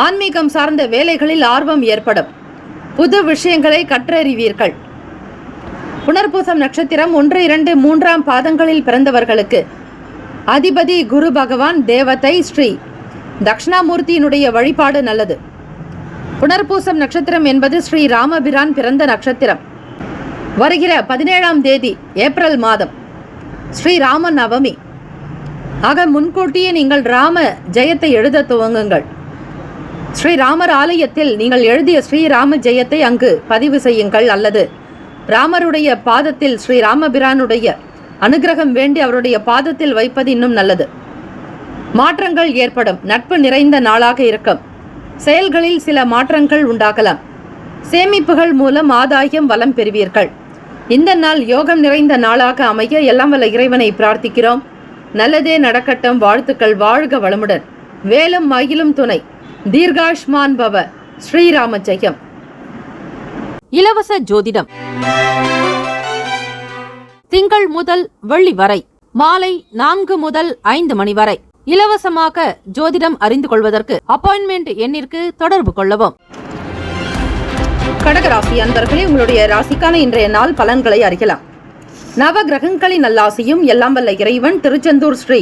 [SPEAKER 2] ஆன்மீகம் சார்ந்த வேலைகளில் ஆர்வம் ஏற்படும். புது விஷயங்களை கற்றறிவீர்கள். புனர்பூசம் நட்சத்திரம் 1, 2, 3 பாதங்களில் பிறந்தவர்களுக்கு அதிபதி குரு பகவான் தேவதை ஸ்ரீ தட்சிணாமூர்த்தியினுடைய வழிபாடு நல்லது. புனர்பூசம் நட்சத்திரம் என்பது ஸ்ரீ ராமபிரான் பிறந்த நட்சத்திரம். வருகிற 17ஆம் தேதி ஏப்ரல் மாதம் ஸ்ரீராம நவமி. ஆக முன்கூட்டியே நீங்கள் ராம ஜெயத்தை எழுத துவங்குங்கள். ஸ்ரீராமர் ஆலயத்தில் நீங்கள் எழுதிய ஸ்ரீராம ஜெயத்தை அங்கு பதிவு செய்யுங்கள். அல்லது ராமருடைய பாதத்தில் ஸ்ரீராமபிரானுடைய அனுகிரகம் வேண்டி அவருடைய பாதத்தில் வைப்பது இன்னும் நல்லது. மாற்றங்கள் ஏற்படும். நட்பு நிறைந்த நாளாக இருக்கும். செயல்களில் சில மாற்றங்கள் உண்டாகலாம். சேமிப்புகள் மூலம் ஆதாயம் வளம் பெறுவீர்கள். இந்த நாள் யோகம் நிறைந்த நாளாக அமைய எல்லாம் வல்ல இறைவனை பிரார்த்திக்கிறோம். நல்லதே நடக்கட்டும். வாழ்த்துக்கள். வாழ்க வளமுடன். வேலும் மயிலும் துணை. தீர்காஷ்மான் பவ. ஸ்ரீராம ஜெயம்.
[SPEAKER 1] இலவச ஜோதிடம் திங்கள் முதல் வெள்ளி வரை மாலை 4 முதல் 5 மணி வரை இலவசமாக ஜோதிடம் அறிந்து கொள்வதற்கு அப்பாயின்மெண்ட் எண்ணிற்கு தொடர்பு கொள்ளவும்.
[SPEAKER 2] கடகராசி அன்பர்களே, உங்களுடைய ராசிக்கான இன்றைய நாள் பலன்களை அறியலாம். நவ கிரகங்களின் நல்லாசியும் எல்லாம் வல்ல இறைவன் திருச்செந்தூர் ஸ்ரீ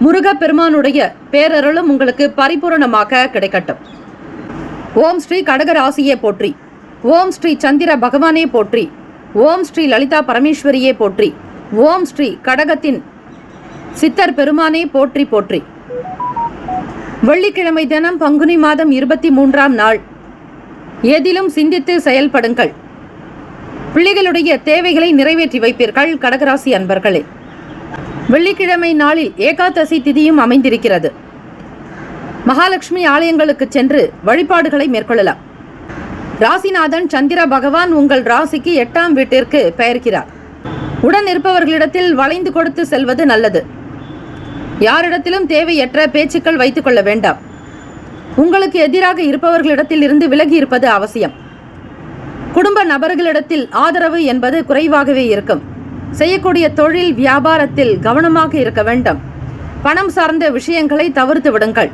[SPEAKER 2] முருகப்பெருமானுடைய பேரருளும் உங்களுக்கு பரிபூரணமாக கிடைக்கட்டும். ஓம் ஸ்ரீ கடகராசியே போற்றி. ஓம் ஸ்ரீ சந்திர பகவானே போற்றி. ஓம் ஸ்ரீ லலிதா பரமேஸ்வரியே போற்றி. ஓம் ஸ்ரீ கடகத்தின் சித்தர் பெருமானே போற்றி போற்றி. வெள்ளிக்கிழமை தினம் பங்குனி மாதம் 23ஆம் நாள். எதிலும் சிந்தித்து செயல்படுங்கள். பிள்ளைகளுடைய தேவைகளை நிறைவேற்றி வைப்பீர்கள். கடகராசி அன்பர்களே, வெள்ளிக்கிழமை நாளில் ஏகாதசி திதியும் அமைந்திருக்கிறது. மகாலட்சுமி ஆலயங்களுக்கு சென்று வழிபாடுகளை மேற்கொள்ளலாம். ராசிநாதன் சந்திர பகவான் உங்கள் ராசிக்கு 8ஆம் வீட்டிற்கு பெயர்க்கிறார். உடன் இருப்பவர்களிடத்தில் வளைந்து கொடுத்து செல்வது நல்லது. யாரிடத்திலும் தேவையற்ற பேச்சுக்கள் வைத்துக் கொள்ள வேண்டாம். உங்களுக்கு எதிராக இருப்பவர்களிடத்தில் இருந்து விலகி இருப்பது அவசியம். குடும்ப நபர்களிடத்தில் ஆதரவு என்பது குறைவாகவே இருக்கும். செய்யக்கூடிய தொழில் வியாபாரத்தில் கவனமாக இருக்க வேண்டும். பணம் சார்ந்த விஷயங்களை தவிர்த்து விடுங்கள்.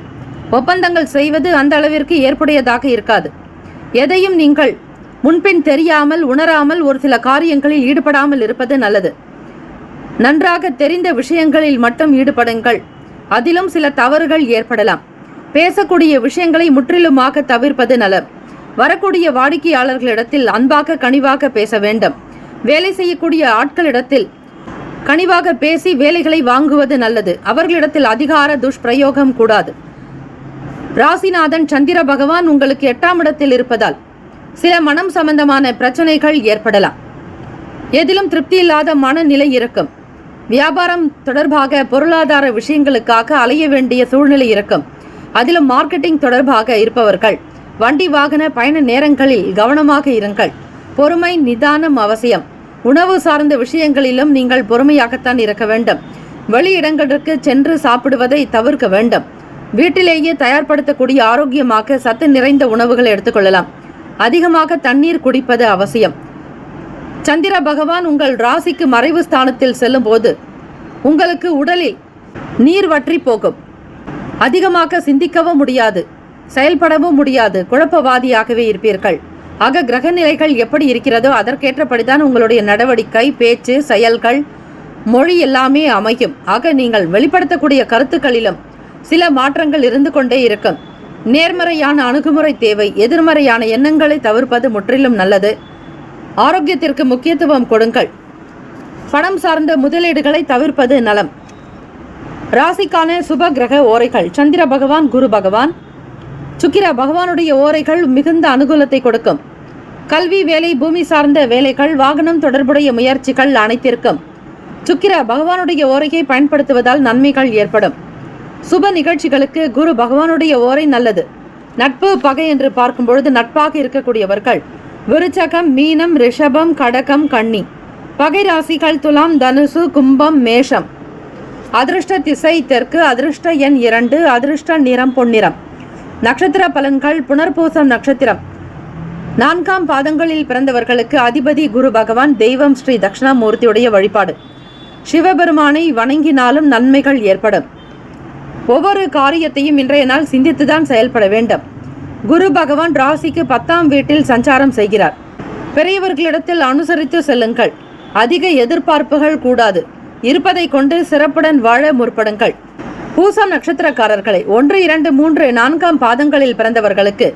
[SPEAKER 2] ஒப்பந்தங்கள் செய்வது அந்த அளவிற்கு ஏற்புடையதாக இருக்காது. எதையும் நீங்கள் முன்பின் தெரியாமல் உணராமல் ஒரு சில காரியங்களில் ஈடுபடாமல் இருப்பது நல்லது. நன்றாக தெரிந்த விஷயங்களில் மட்டும் ஈடுபடுங்கள். அதிலும் சில தவறுகள் ஏற்படலாம். பேசக்கூடிய விஷயங்களை முற்றிலுமாக தவிர்ப்பது நலம். வரக்கூடிய வாடிக்கையாளர்களிடத்தில் அன்பாக கனிவாக பேச வேண்டும். வேலை செய்யக்கூடிய ஆட்களிடத்தில் கனிவாக பேசி வேலைகளை வாங்குவது நல்லது. அவர்களிடத்தில் அதிகார துஷ்பிரயோகம் கூடாது. ராசிநாதன் சந்திர பகவான் உங்களுக்கு 8ஆம் இடத்தில் இருப்பதால் சில மனம் சம்பந்தமான பிரச்சனைகள் ஏற்படலாம். எதிலும் திருப்தி இல்லாத மனநிலை இருக்கும். வியாபாரம் தொடர்பாக பொருளாதார விஷயங்களுக்காக அலைய வேண்டிய சூழ்நிலை இருக்கும். அதிலும் மார்க்கெட்டிங் தொடர்பாக இருப்பவர்கள் வண்டி வாகன பயண நேரங்களில் கவனமாக இருங்கள். பொறுமை நிதானம் அவசியம். உணவு சார்ந்த விஷயங்களிலும் நீங்கள் பொறுமையாகத்தான் இருக்க வேண்டும். வெளியிடங்களுக்கு சென்று சாப்பிடுவதை தவிர்க்க வேண்டும். வீட்டிலேயே தயார்படுத்தக்கூடிய ஆரோக்கியமாக சத்து நிறைந்த உணவுகளை எடுத்துக்கொள்ளலாம். அதிகமாக தண்ணீர் குடிப்பது அவசியம். சந்திர பகவான் உங்கள் ராசிக்கு மறைவு ஸ்தானத்தில் செல்லும் போது உங்களுக்கு உடலில் நீர் வற்றி போகும். அதிகமாக சிந்திக்கவும் முடியாது, செயல்படவும் முடியாது. குழப்பவாதியாகவே இருப்பீர்கள். ஆக கிரக நிலைகள் எப்படி இருக்கிறதோ அதற்கேற்றபடிதான் உங்களுடைய நடவடிக்கை, பேச்சு, செயல்கள், மொழி எல்லாமே அமையும். ஆக நீங்கள் வெளிப்படுத்தக்கூடிய கருத்துக்களிலும் சில மாற்றங்கள் இருந்து கொண்டே இருக்கும். நேர்மறையான அணுகுமுறை தேவை. எதிர்மறையான எண்ணங்களை தவிர்ப்பது முற்றிலும் நல்லது. ஆரோக்கியத்திற்கு முக்கியத்துவம் கொடுங்கள். பணம் சார்ந்த முதலீடுகளை தவிர்ப்பது நலம். ராசிக்கான சுப கிரக ஓரைகள் சந்திர பகவான், குரு பகவான், சுக்கிர பகவானுடைய ஓரைகள் மிகுந்த அனுகூலத்தை கொடுக்கும். கல்வி, வேலை, பூமி சார்ந்த வேலைகள், வாகனம் தொடர்புடைய முயற்சிகள் அனைத்திற்கும் சுக்கிர பகவானுடைய ஓரையை பயன்படுத்துவதால் நன்மைகள் ஏற்படும். சுப நிகழ்ச்சிகளுக்கு குரு பகவானுடைய ஓரை நல்லது. நட்பு பகை என்று பார்க்கும் பொழுது நட்பாக இருக்கக்கூடியவர்கள் விருச்சகம், மீனம், ரிஷபம், கடகம், கன்னி. பகை ராசிகள் துலாம், தனுசு, கும்பம், மேஷம். அதிருஷ்ட திசை தெற்கு. அதிருஷ்ட எண் 2. அதிருஷ்ட நிறம் பொன்னிறம். நட்சத்திர பலன்கள். புனர்பூசம் நட்சத்திரம் 4ஆம் பாதங்களில் பிறந்தவர்களுக்கு அதிபதி குரு பகவான். தெய்வம் ஸ்ரீ தட்சிணாமூர்த்தியுடைய வழிபாடு. சிவபெருமானை வணங்கினாலும் நன்மைகள் ஏற்படும். ஒவ்வொரு காரியத்தையும் இன்றைய நாள் சிந்தித்துதான் செயல்பட வேண்டும். குரு பகவான் ராசிக்கு 10ஆம் வீட்டில் சஞ்சாரம் செய்கிறார். பெரியவர்களிடத்தில் அனுசரித்து செல்லுங்கள். அதிக எதிர்பார்ப்புகள் கூடாது. இருப்பதை கொண்டு சிறப்புடன் வாழ முற்படுங்கள். பூசம் நட்சத்திரக்காரர்களை 1, 2, 3, 4ஆம் பாதங்களில் பிறந்தவர்களுக்கு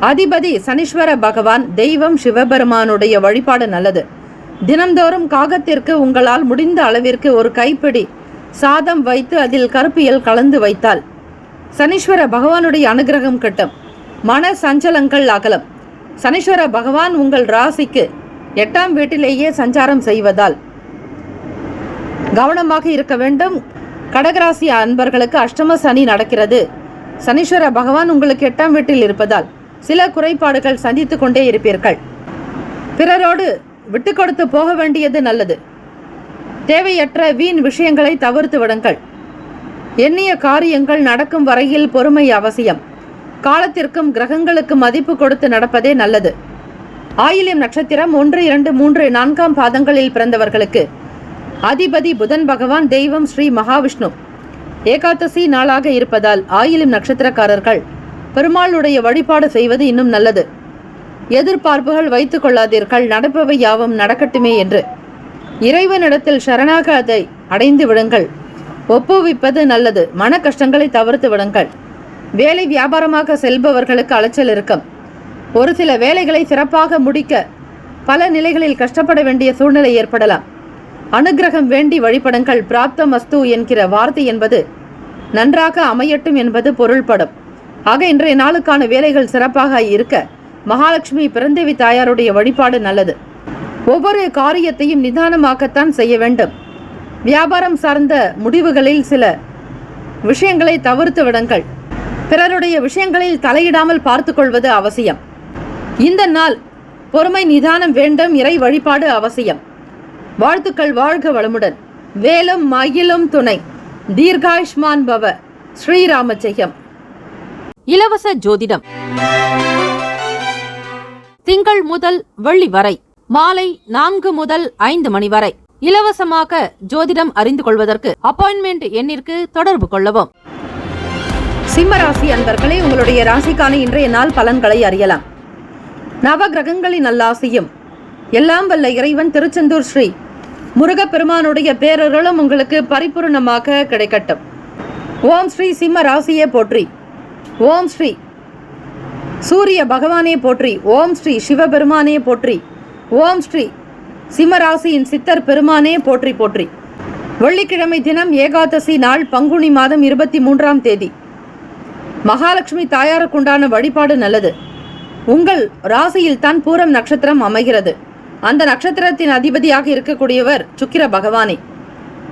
[SPEAKER 2] அதிபதி சனீஸ்வர பகவான், தெய்வம் சிவபெருமானுடைய வழிபாடு நல்லது. தினம்தோறும் காகத்திற்கு உங்களால் முடிந்த அளவிற்கு ஒரு கைப்பிடி சாதம் வைத்து அதில் கருப்பியல் கலந்து வைத்தால் சனீஸ்வர பகவானுடைய அனுகிரகம் கிட்டும். மன சஞ்சலங்கள் அகலம். சனீஸ்வர பகவான் உங்கள் ராசிக்கு 8ஆம் வீட்டிலேயே சஞ்சாரம் செய்வதால் கவனமாக இருக்க வேண்டும். கடகராசி அன்பர்களுக்கு அஷ்டம சனி நடக்கிறது. சனீஸ்வர பகவான் உங்களுக்கு 8ஆம் வீட்டில் இருப்பதால் சில குறைபாடுகள் சந்தித்து கொண்டே இருப்பீர்கள். பிறரோடு விட்டு கொடுத்து போக வேண்டியது நல்லது. தேவையற்ற வீண் விஷயங்களை தவிர்த்து விடுங்கள். எண்ணிய காரியங்கள் நடக்கும் வரையில் பொறுமை அவசியம். காலத்திற்கும் கிரகங்களுக்கும் மதிப்பு கொடுத்து நடப்பதே நல்லது. ஆயில்யம் நட்சத்திரம் 1, 2, 3, 4ஆம் பாதங்களில் பிறந்தவர்களுக்கு அதிபதி புதன் பகவான், தெய்வம் ஸ்ரீ மகாவிஷ்ணு. ஏகாதசி நாளாக இருப்பதால் ஆயில்யம் நட்சத்திரக்காரர்கள் பெருமாளுடைய வழிபாடு செய்வது இன்னும் நல்லது. எதிர்பார்ப்புகள் வைத்துக் கொள்ளாதீர்கள். நடப்பவை யாவும் நடக்கட்டுமே என்று இறைவனிடத்தில் சரணாகதை அடைந்து விடுங்கள். ஒப்புவிப்பது நல்லது. மன கஷ்டங்களை தவிர்த்து விடுங்கள். வேலை வியாபாரமாக செல்பவர்களுக்கு அலைச்சல் இருக்கும். ஒரு சில வேலைகளை சிறப்பாக முடிக்க பல நிலைகளில் கஷ்டப்பட வேண்டிய சூழ்நிலை ஏற்படலாம். அனுகிரகம் வேண்டி வழிபடுங்கள். பிராப்தமஸ்து என்கிற வார்த்தை என்பது நன்றாக அமையட்டும் என்பது பொருள்படும். ஆக இன்றைய நாளுக்கான வேலைகள் சிறப்பாக இருக்க மகாலட்சுமி பிறந்தேவி தாயாருடைய வழிபாடு நல்லது. ஒவ்வொரு காரியத்தையும் நிதானமாகத்தான் செய்ய வேண்டும். வியாபாரம் சார்ந்த முடிவுகளில் சில விஷயங்களை தவிர்த்து விடுங்கள். பிறருடைய விஷயங்களில் தலையிடாமல் பார்த்து கொள்வது அவசியம். இந்த நாள் பொறுமை நிதானம் வேண்டும். இறை வழிபாடு அவசியம். வாழ்த்துக்கள். வாழ்க வளமுடன். வேலும் மயிலும் துணை. தீர்காயுஷ்மான் பவ. ஸ்ரீராம ஜெயம்.
[SPEAKER 1] இலவச ஜோதிடம் திங்கள் முதல் வெள்ளி வரை மாலை 4 முதல் 5 மணி வரை இலவசமாக ஜோதிடம் அறிந்து கொள்வதற்கு அப்பாயின்மெண்ட் எண்ணிற்கு தொடர்பு கொள்ளவும்.
[SPEAKER 2] சிம்மராசி அன்பர்களே, உங்களுடைய ராசிக்கான இன்றைய நாள் பலன்களை அறியலாம். நவ கிரகங்களின் நல்லாசியும் எல்லாம் வல்ல இறைவன் திருச்செந்தூர் ஸ்ரீ முருகப்பெருமானுடைய பேரர்களும் உங்களுக்கு பரிபூர்ணமாக கிடைக்கட்டும். ஓம் ஸ்ரீ சிம்ம ராசியே போற்றி. ஓம் ஸ்ரீ சூரிய பகவானே போற்றி. ஓம் ஸ்ரீ சிவபெருமானே போற்றி. ஓம் ஸ்ரீ சிம்மராசியின் சித்தர் பெருமானே போற்றி போற்றி. வெள்ளிக்கிழமை தினம் ஏகாதசி நாள், பங்குனி மாதம் 23ஆம் தேதி. மகாலட்சுமி தாயாருக்குண்டான வழிபாடு நல்லது. உங்கள் ராசியில் தான் பூரம் நட்சத்திரம் அமைகிறது. அந்த நட்சத்திரத்தின் அதிபதியாக இருக்கக்கூடியவர் சுக்கிர பகவானே.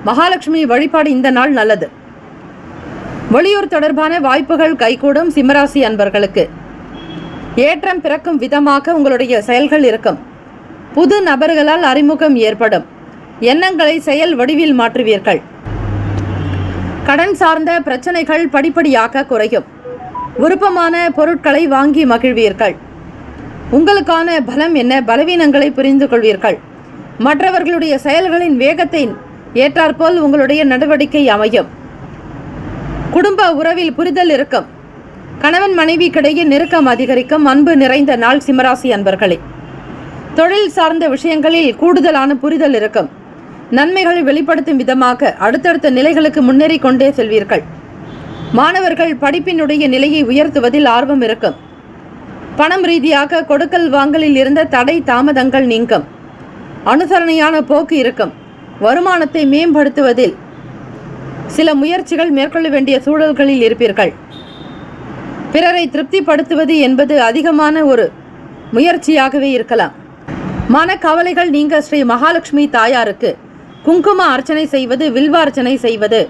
[SPEAKER 2] மகாலட்சுமி வழிபாடு இந்த நாள் நல்லது. வெளியூர் தொடர்பான வாய்ப்புகள் கைகூடும். சிம்மராசி அன்பர்களுக்கு ஏற்றம் பிறக்கும் விதமாக உங்களுடைய செயல்கள் இருக்கும். புது நபர்களால் அறிமுகம் ஏற்படும். எண்ணங்களை செயல் வடிவில் மாற்றுவீர்கள். கடன் சார்ந்த பிரச்சனைகள் படிப்படியாக குறையும். விருப்பமான பொருட்களை வாங்கி மகிழ்வீர்கள். உங்களுக்கான பலம் என்ன, பலவீனங்களை புரிந்து கொள்வீர்கள். மற்றவர்களுடைய செயல்களின் வேகத்தை ஏற்றாற்போல் உங்களுடைய நடவடிக்கை அமையும். குடும்ப உறவில் புரிதல் இருக்கும். கணவன் மனைவிக்கிடையே நெருக்கம் அதிகரிக்கும். அன்பு நிறைந்த நாள் சிம்மராசி அன்பர்களே. தொழில் சார்ந்த விஷயங்களில் கூடுதலான புரிதல் இருக்கும். நன்மைகளை வெளிப்படுத்தும் விதமாக அடுத்தடுத்த நிலைகளுக்கு முன்னேறி கொண்டே செல்வீர்கள். மாணவர்கள் படிப்பினுடைய நிலையை உயர்த்துவதில் ஆர்வம் இருக்கும். பணம் ரீதியாக கொடுக்கல் வாங்கலில் இருந்த தடை தாமதங்கள் நீங்கும். அனுசரணையான போக்கு இருக்கும். வருமானத்தை மேம்படுத்துவதில் சில முயற்சிகள் மேற்கொள்ள வேண்டிய சூழல்களில் இருப்பீர்கள். பிறரை திருப்திப்படுத்துவது என்பது அதிகமான ஒரு முயற்சியாகவே இருக்கலாம். மனக்கவலைகள் நீங்க ஸ்ரீ மகாலட்சுமி தாயாருக்கு குங்கும அர்ச்சனை செய்வது, வில்வ அர்ச்சனை செய்வது,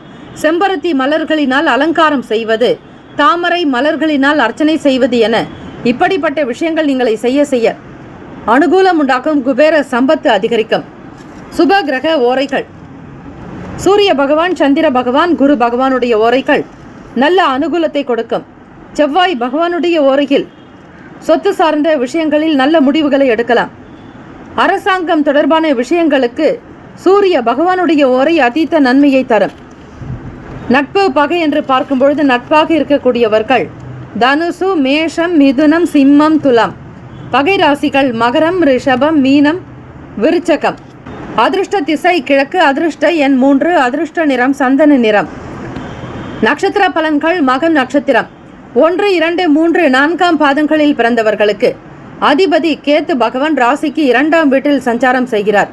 [SPEAKER 2] செம்பருத்தி மலர்களினால் அலங்காரம் செய்வது, தாமரை மலர்களினால் அர்ச்சனை செய்வது என இப்படிப்பட்ட விஷயங்கள் நீங்களை செய்ய செய்ய அனுகூலம் உண்டாக்கும். குபேர சம்பத்து அதிகரிக்கும். சுப கிரக ஓரைகள் சூரிய பகவான், சந்திர பகவான், குரு பகவானுடைய ஓரைகள் நல்ல அனுகூலத்தை கொடுக்கும். செவ்வாய் பகவானுடைய ஓரையில் சொத்து சார்ந்த விஷயங்களில் நல்ல முடிவுகளை எடுக்கலாம். அரசாங்கம் தொடர்பான விஷயங்களுக்கு சூரிய பகவானுடைய ஓரை அதீத நன்மையை தரும். நட்பு பகை என்று பார்க்கும் பொழுது நட்பாக இருக்கக்கூடியவர்கள் தனுசு, மேஷம், மிதுனம், சிம்மம், துலாம். பகை ராசிகள் மகரம், ரிஷபம், மீனம், விருச்சகம். அதிர்ஷ்ட திசை கிழக்கு. அதிர்ஷ்ட எண் 3. அதிர்ஷ்ட நிறம் சந்தன நிறம். நட்சத்திர பலன்கள். மகம் நட்சத்திரம் 1, 2, 3, 4ஆம் பாதங்களில் பிறந்தவர்களுக்கு அதிபதி கேத்து பகவான் ராசிக்கு 2ஆம் வீட்டில் சஞ்சாரம் செய்கிறார்.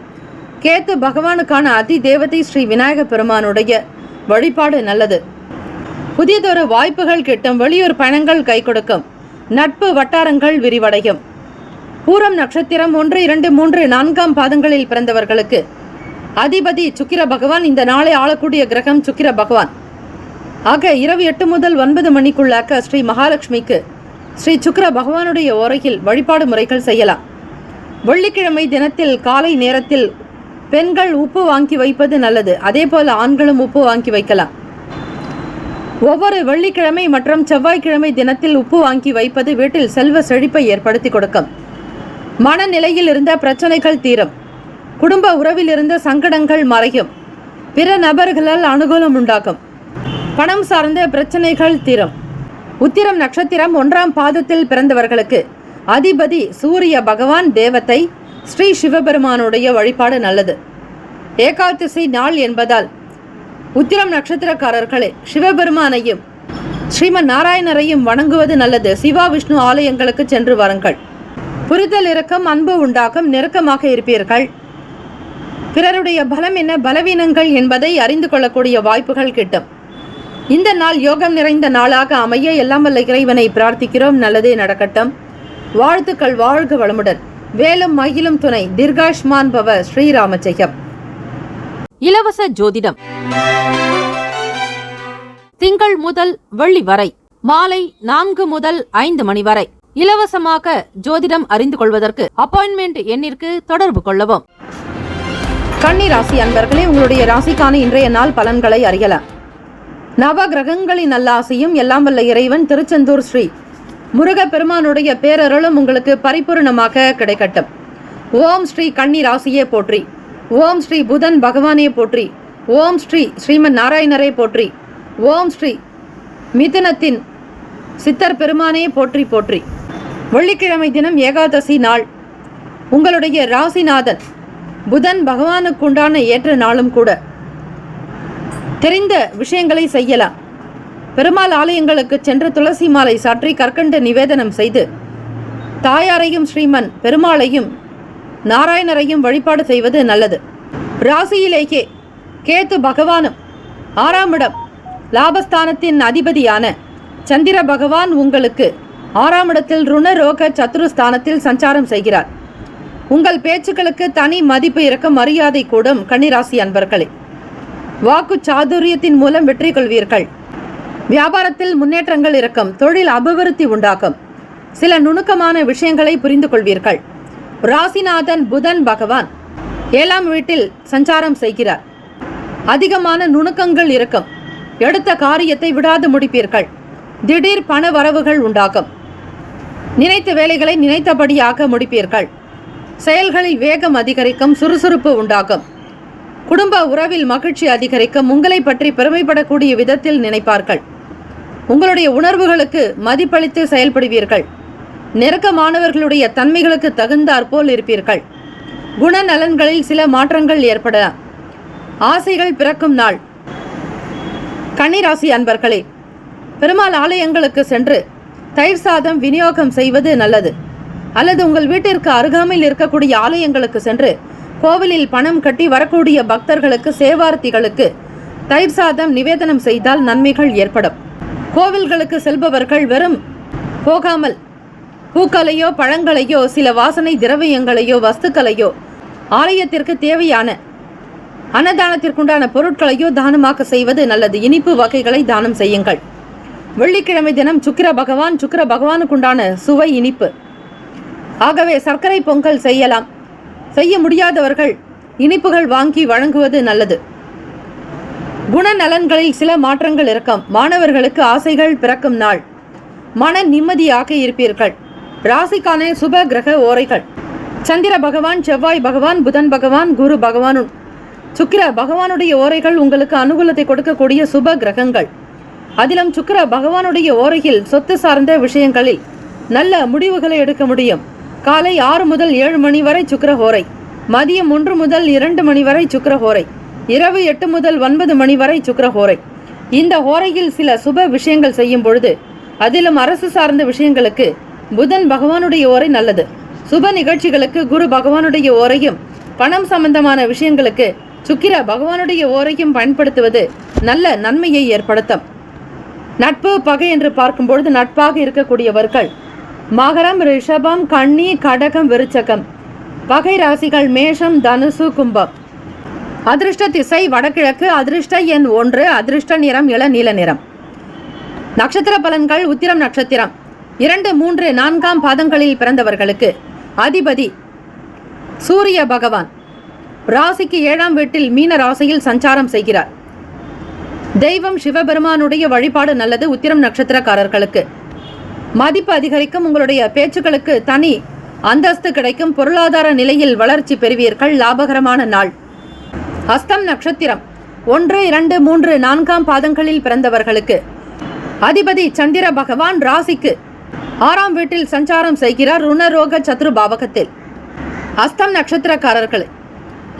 [SPEAKER 2] கேத்து பகவானுக்கான அதி தேவதை ஸ்ரீ விநாயக பெருமானுடைய வழிபாடு நல்லது. புதியதொரு வாய்ப்புகள் கிட்டும். வெளியூர் பயணங்கள் கை கொடுக்கும். நட்பு வட்டாரங்கள் விரிவடையும். பூரம் நட்சத்திரம் 1, 2, 3, 4ஆம் பாதங்களில் பிறந்தவர்களுக்கு அதிபதி சுக்கிர பகவான். இந்த நாளை ஆளக்கூடிய கிரகம் சுக்கிர பகவான். ஆக இரவு 8 முதல் 9 மணிக்குள்ளாக்க ஸ்ரீ மகாலட்சுமிக்கு ஸ்ரீ சுக்கிர பகவானுடைய ஓரையில் வழிபாடு முறைகள் செய்யலாம். வெள்ளிக்கிழமை தினத்தில் காலை நேரத்தில் பெண்கள் உப்பு வாங்கி வைப்பது நல்லது. அதே போல ஆண்களும் உப்பு வாங்கி வைக்கலாம். ஒவ்வொரு வெள்ளிக்கிழமை மற்றும் செவ்வாய்க்கிழமை தினத்தில் உப்பு வாங்கி வைப்பது வீட்டில் செல்வ செழிப்பை ஏற்படுத்தி கொடுக்கும். மனநிலையில் இருந்த பிரச்சனைகள் தீரும். குடும்ப உறவில் இருந்த சங்கடங்கள் மறையும். பிற நபர்களால் அனுகூலம் உண்டாகும். பணம் சார்ந்த பிரச்சனைகள் தீரும். உத்திரம் நட்சத்திரம் 1ஆம் பாதத்தில் பிறந்தவர்களுக்கு அதிபதி சூரிய பகவான் தேவத்தை ஸ்ரீ சிவபெருமானுடைய வழிபாடு நல்லது. ஏகாதசி நாள் என்பதால் உத்திரம் நட்சத்திரக்காரர்களே சிவபெருமானையும் ஸ்ரீமன் நாராயணரையும் வணங்குவது நல்லது. சிவா விஷ்ணு ஆலயங்களுக்கு சென்று வாருங்கள். புரிதல் இருக்கும். அன்பு உண்டாகும். நெருக்கமாக இருப்பீர்கள். பிறருடைய பலம் என்ன பலவீனங்கள் என்பதை அறிந்து கொள்ளக்கூடிய வாய்ப்புகள் கிட்டும். இந்த நாள் யோகம் நிறைந்த நாளாக அமைய எல்லாம் வல்ல இறைவனை பிரார்த்திக்கிறோம். நல்லதே நடக்கட்டும். வாழ்த்துக்கள். வாழ்க வளமுடன். வேலும் மகிழும் துணை. தீர்காஷ்மான் பவ. ஸ்ரீராம ஜெயம்.
[SPEAKER 1] இலவச ஜோதிடம் திங்கள் முதல் வெள்ளி வரை மாலை 4 முதல் 5 மணி வரை இலவசமாக ஜோதிடம் அறிந்து கொள்வதற்கு அப்பாயின்மெண்ட் எண்ணிற்கு தொடர்பு கொள்ளவும்.
[SPEAKER 2] கன்னி ராசி அன்பர்களே, உங்களுடைய ராசிக்கான இன்றைய நாள் பலன்களை அறியலாம். நவ கிரகங்களின் நல்லாசையும் எல்லாம் வல்ல இறைவன் திருச்செந்தூர் ஸ்ரீ முருகப்பெருமானுடைய பேரருளும் உங்களுக்கு பரிபூர்ணமாக கிடைக்கட்டும். ஓம் ஸ்ரீ கன்னி ராசியே போற்றி. ஓம் ஸ்ரீ புதன் பகவானே போற்றி. ஓம் ஸ்ரீ ஸ்ரீமன் நாராயணரே போற்றி. ஓம் ஸ்ரீ மிதுனத்தின் சித்தர் பெருமானே போற்றி போற்றி. வெள்ளிக்கிழமை தினம் ஏகாதசி நாள். உங்களுடைய ராசிநாதன் புதன் பகவானுக்குண்டான ஏற்ற நாளும் கூட. தெரிந்த விஷயங்களை செய்யலாம். பெருமாள் ஆலயங்களுக்கு சென்று துளசி மாலை சாற்றி கற்கண்டு நிவேதனம் செய்து தாயாரையும் ஸ்ரீமன் பெருமாளையும் நாராயணரையும் வழிபாடு செய்வது நல்லது. ராசியிலேயே கேத்து பகவானும் 6ஆம் இடம் லாபஸ்தானத்தின் அதிபதியான சந்திர பகவான் உங்களுக்கு 6ஆம் இடத்தில் ருணரோக சத்துருஸ்தானத்தில் சஞ்சாரம் செய்கிறார். உங்கள் பேச்சுக்களுக்கு தனி மதிப்பு இருக்க மரியாதை கூடும். கன்னிராசி அன்பர்களே, வாக்கு சாதுரியத்தின் மூலம் வெற்றி கொள்வீர்கள். வியாபாரத்தில் முன்னேற்றங்கள் இருக்கும். தொழில் அபிவிருத்தி உண்டாகும். சில நுணுக்கமான விஷயங்களை புரிந்து கொள்வீர்கள். ராசிநாதன் புதன் பகவான் 7ஆம் வீட்டில் சஞ்சாரம் செய்கிறார். அதிகமான நுணுக்கங்கள் இருக்கும். எடுத்த காரியத்தை விடாது முடிப்பீர்கள். திடீர் பண வரவுகள் உண்டாகும். நினைத்த வேலைகளை நினைத்தபடியாக முடிப்பீர்கள். செயல்களில் வேகம் அதிகரிக்கும். சுறுசுறுப்பு உண்டாகும். குடும்ப உறவில் மகிழ்ச்சி அதிகரிக்கும். உங்களை பற்றி பெருமைப்படக்கூடிய விதத்தில் நினைப்பார்கள். உங்களுடைய உணர்வுகளுக்கு மதிப்பளித்து செயல்படுவீர்கள். நெருக்கமானவர்களுடைய தன்மைகளுக்கு தகுந்தாற்போல் இருப்பீர்கள். குணநலன்களில் சில மாற்றங்கள் ஏற்படலாம். ஆசைகள் பிறக்கும் நாள். கன்னிராசி அன்பர்களே, பெருமாள் ஆலயங்களுக்கு சென்று தயிர் சாதம் விநியோகம் செய்வது நல்லது. அல்லது உங்கள் வீட்டிற்கு அருகாமையில் இருக்கக்கூடிய ஆலயங்களுக்கு சென்று கோவிலில் பணம் கட்டி வரக்கூடிய பக்தர்களுக்கு சேவார்த்திகளுக்கு தயிர் சாதம் நிவேதனம் செய்தால் நன்மைகள் ஏற்படும். கோவில்களுக்கு செல்பவர்கள் வெறும் போகாமல் பூக்களையோ பழங்களையோ சில வாசனை திரவியங்களையோ வஸ்துக்களையோ ஆலயத்திற்கு தேவையான அன்னதானத்திற்குண்டான பொருட்களையோ தானமாக செய்வது நல்லது. இனிப்பு வகைகளை தானம் செய்யுங்கள். வெள்ளிக்கிழமை தினம் சுக்கிர பகவானுக்குண்டான சுவை இனிப்பு. ஆகவே சர்க்கரை பொங்கல் செய்யலாம். செய்ய முடியாதவர்கள் இனிப்புகள் வாங்கி வழங்குவது நல்லது. குணநலன்களில் சில மாற்றங்கள் இருக்கும். மாணவர்களுக்கு ஆசைகள் பிறக்கும் நாள். மன நிம்மதியாக இருப்பீர்கள். ராசிக்கான சுப கிரக ஓரைகள். சந்திர பகவான், செவ்வாய் பகவான், புதன் பகவான், குரு பகவானும் சுக்கிர பகவானுடைய ஓரைகள் உங்களுக்கு அனுகூலத்தை கொடுக்கக்கூடிய சுப கிரகங்கள். அதிலும் சுக்கிர பகவானுடைய ஓரையில் சொத்து சார்ந்த விஷயங்களில் நல்ல முடிவுகளை எடுக்க முடியும். காலை 6 முதல் 7 மணி வரை சுக்கிர ஹோரை, மதியம் 1 முதல் 2 மணி வரை சுக்கிர ஹோரை, இரவு 8 முதல் 9 மணி வரை சுக்கிர ஹோரை. இந்த ஹோரையில் சில சுப விஷயங்கள் செய்யும் பொழுது, அதிலும் அரசு சார்ந்த விஷயங்களுக்கு புதன் பகவானுடைய ஓரை நல்லது. சுப நிகழ்ச்சிகளுக்கு குரு பகவானுடைய ஓரையும், பணம் சம்பந்தமான விஷயங்களுக்கு சுக்கிர பகவானுடைய ஓரையும் பயன்படுத்துவது நல்ல நன்மையை ஏற்படுத்தும். நட்பு பகை என்று பார்க்கும்பொழுது நட்பாக இருக்கக்கூடியவர்கள் மகரம், ரிஷபம், கன்னி, கடகம், விருச்சகம். பகை ராசிகள் மேஷம், தனுசு, கும்பம். அதிர்ஷ்ட திசை வடகிழக்கு, அதிர்ஷ்ட எண் 1, அதிர்ஷ்ட நிறம் இளநீல நிறம். நட்சத்திர பலன்கள். உத்திரம் நட்சத்திரம் 2, 3, 4ஆம் பாதங்களில் பிறந்தவர்களுக்கு அதிபதி சூரிய பகவான் ராசிக்கு 7ஆம் வீட்டில் மீன ராசியில் சஞ்சாரம் செய்கிறார். தெய்வம் சிவபெருமானுடைய வழிபாடு நல்லது. உத்திரம் நட்சத்திரக்காரர்களுக்கு மதிப்பு அதிகரிக்கும். உங்களுடைய பேச்சுக்களுக்கு தனி அந்தஸ்து கிடைக்கும். பொருளாதார நிலையில் வளர்ச்சி பெறுவீர்கள். லாபகரமான நாள். ஹஸ்தம் நட்சத்திரம் 1, 2, 3, 4ஆம் பாதங்களில் பிறந்தவர்களுக்கு அதிபதி சந்திர பகவான் ராசிக்கு 6ஆம் வீட்டில் சஞ்சாரம் செய்கிறார். ருணரோக சத்ரு பாவகத்தில். ஹஸ்தம் நட்சத்திரக்காரர்கள்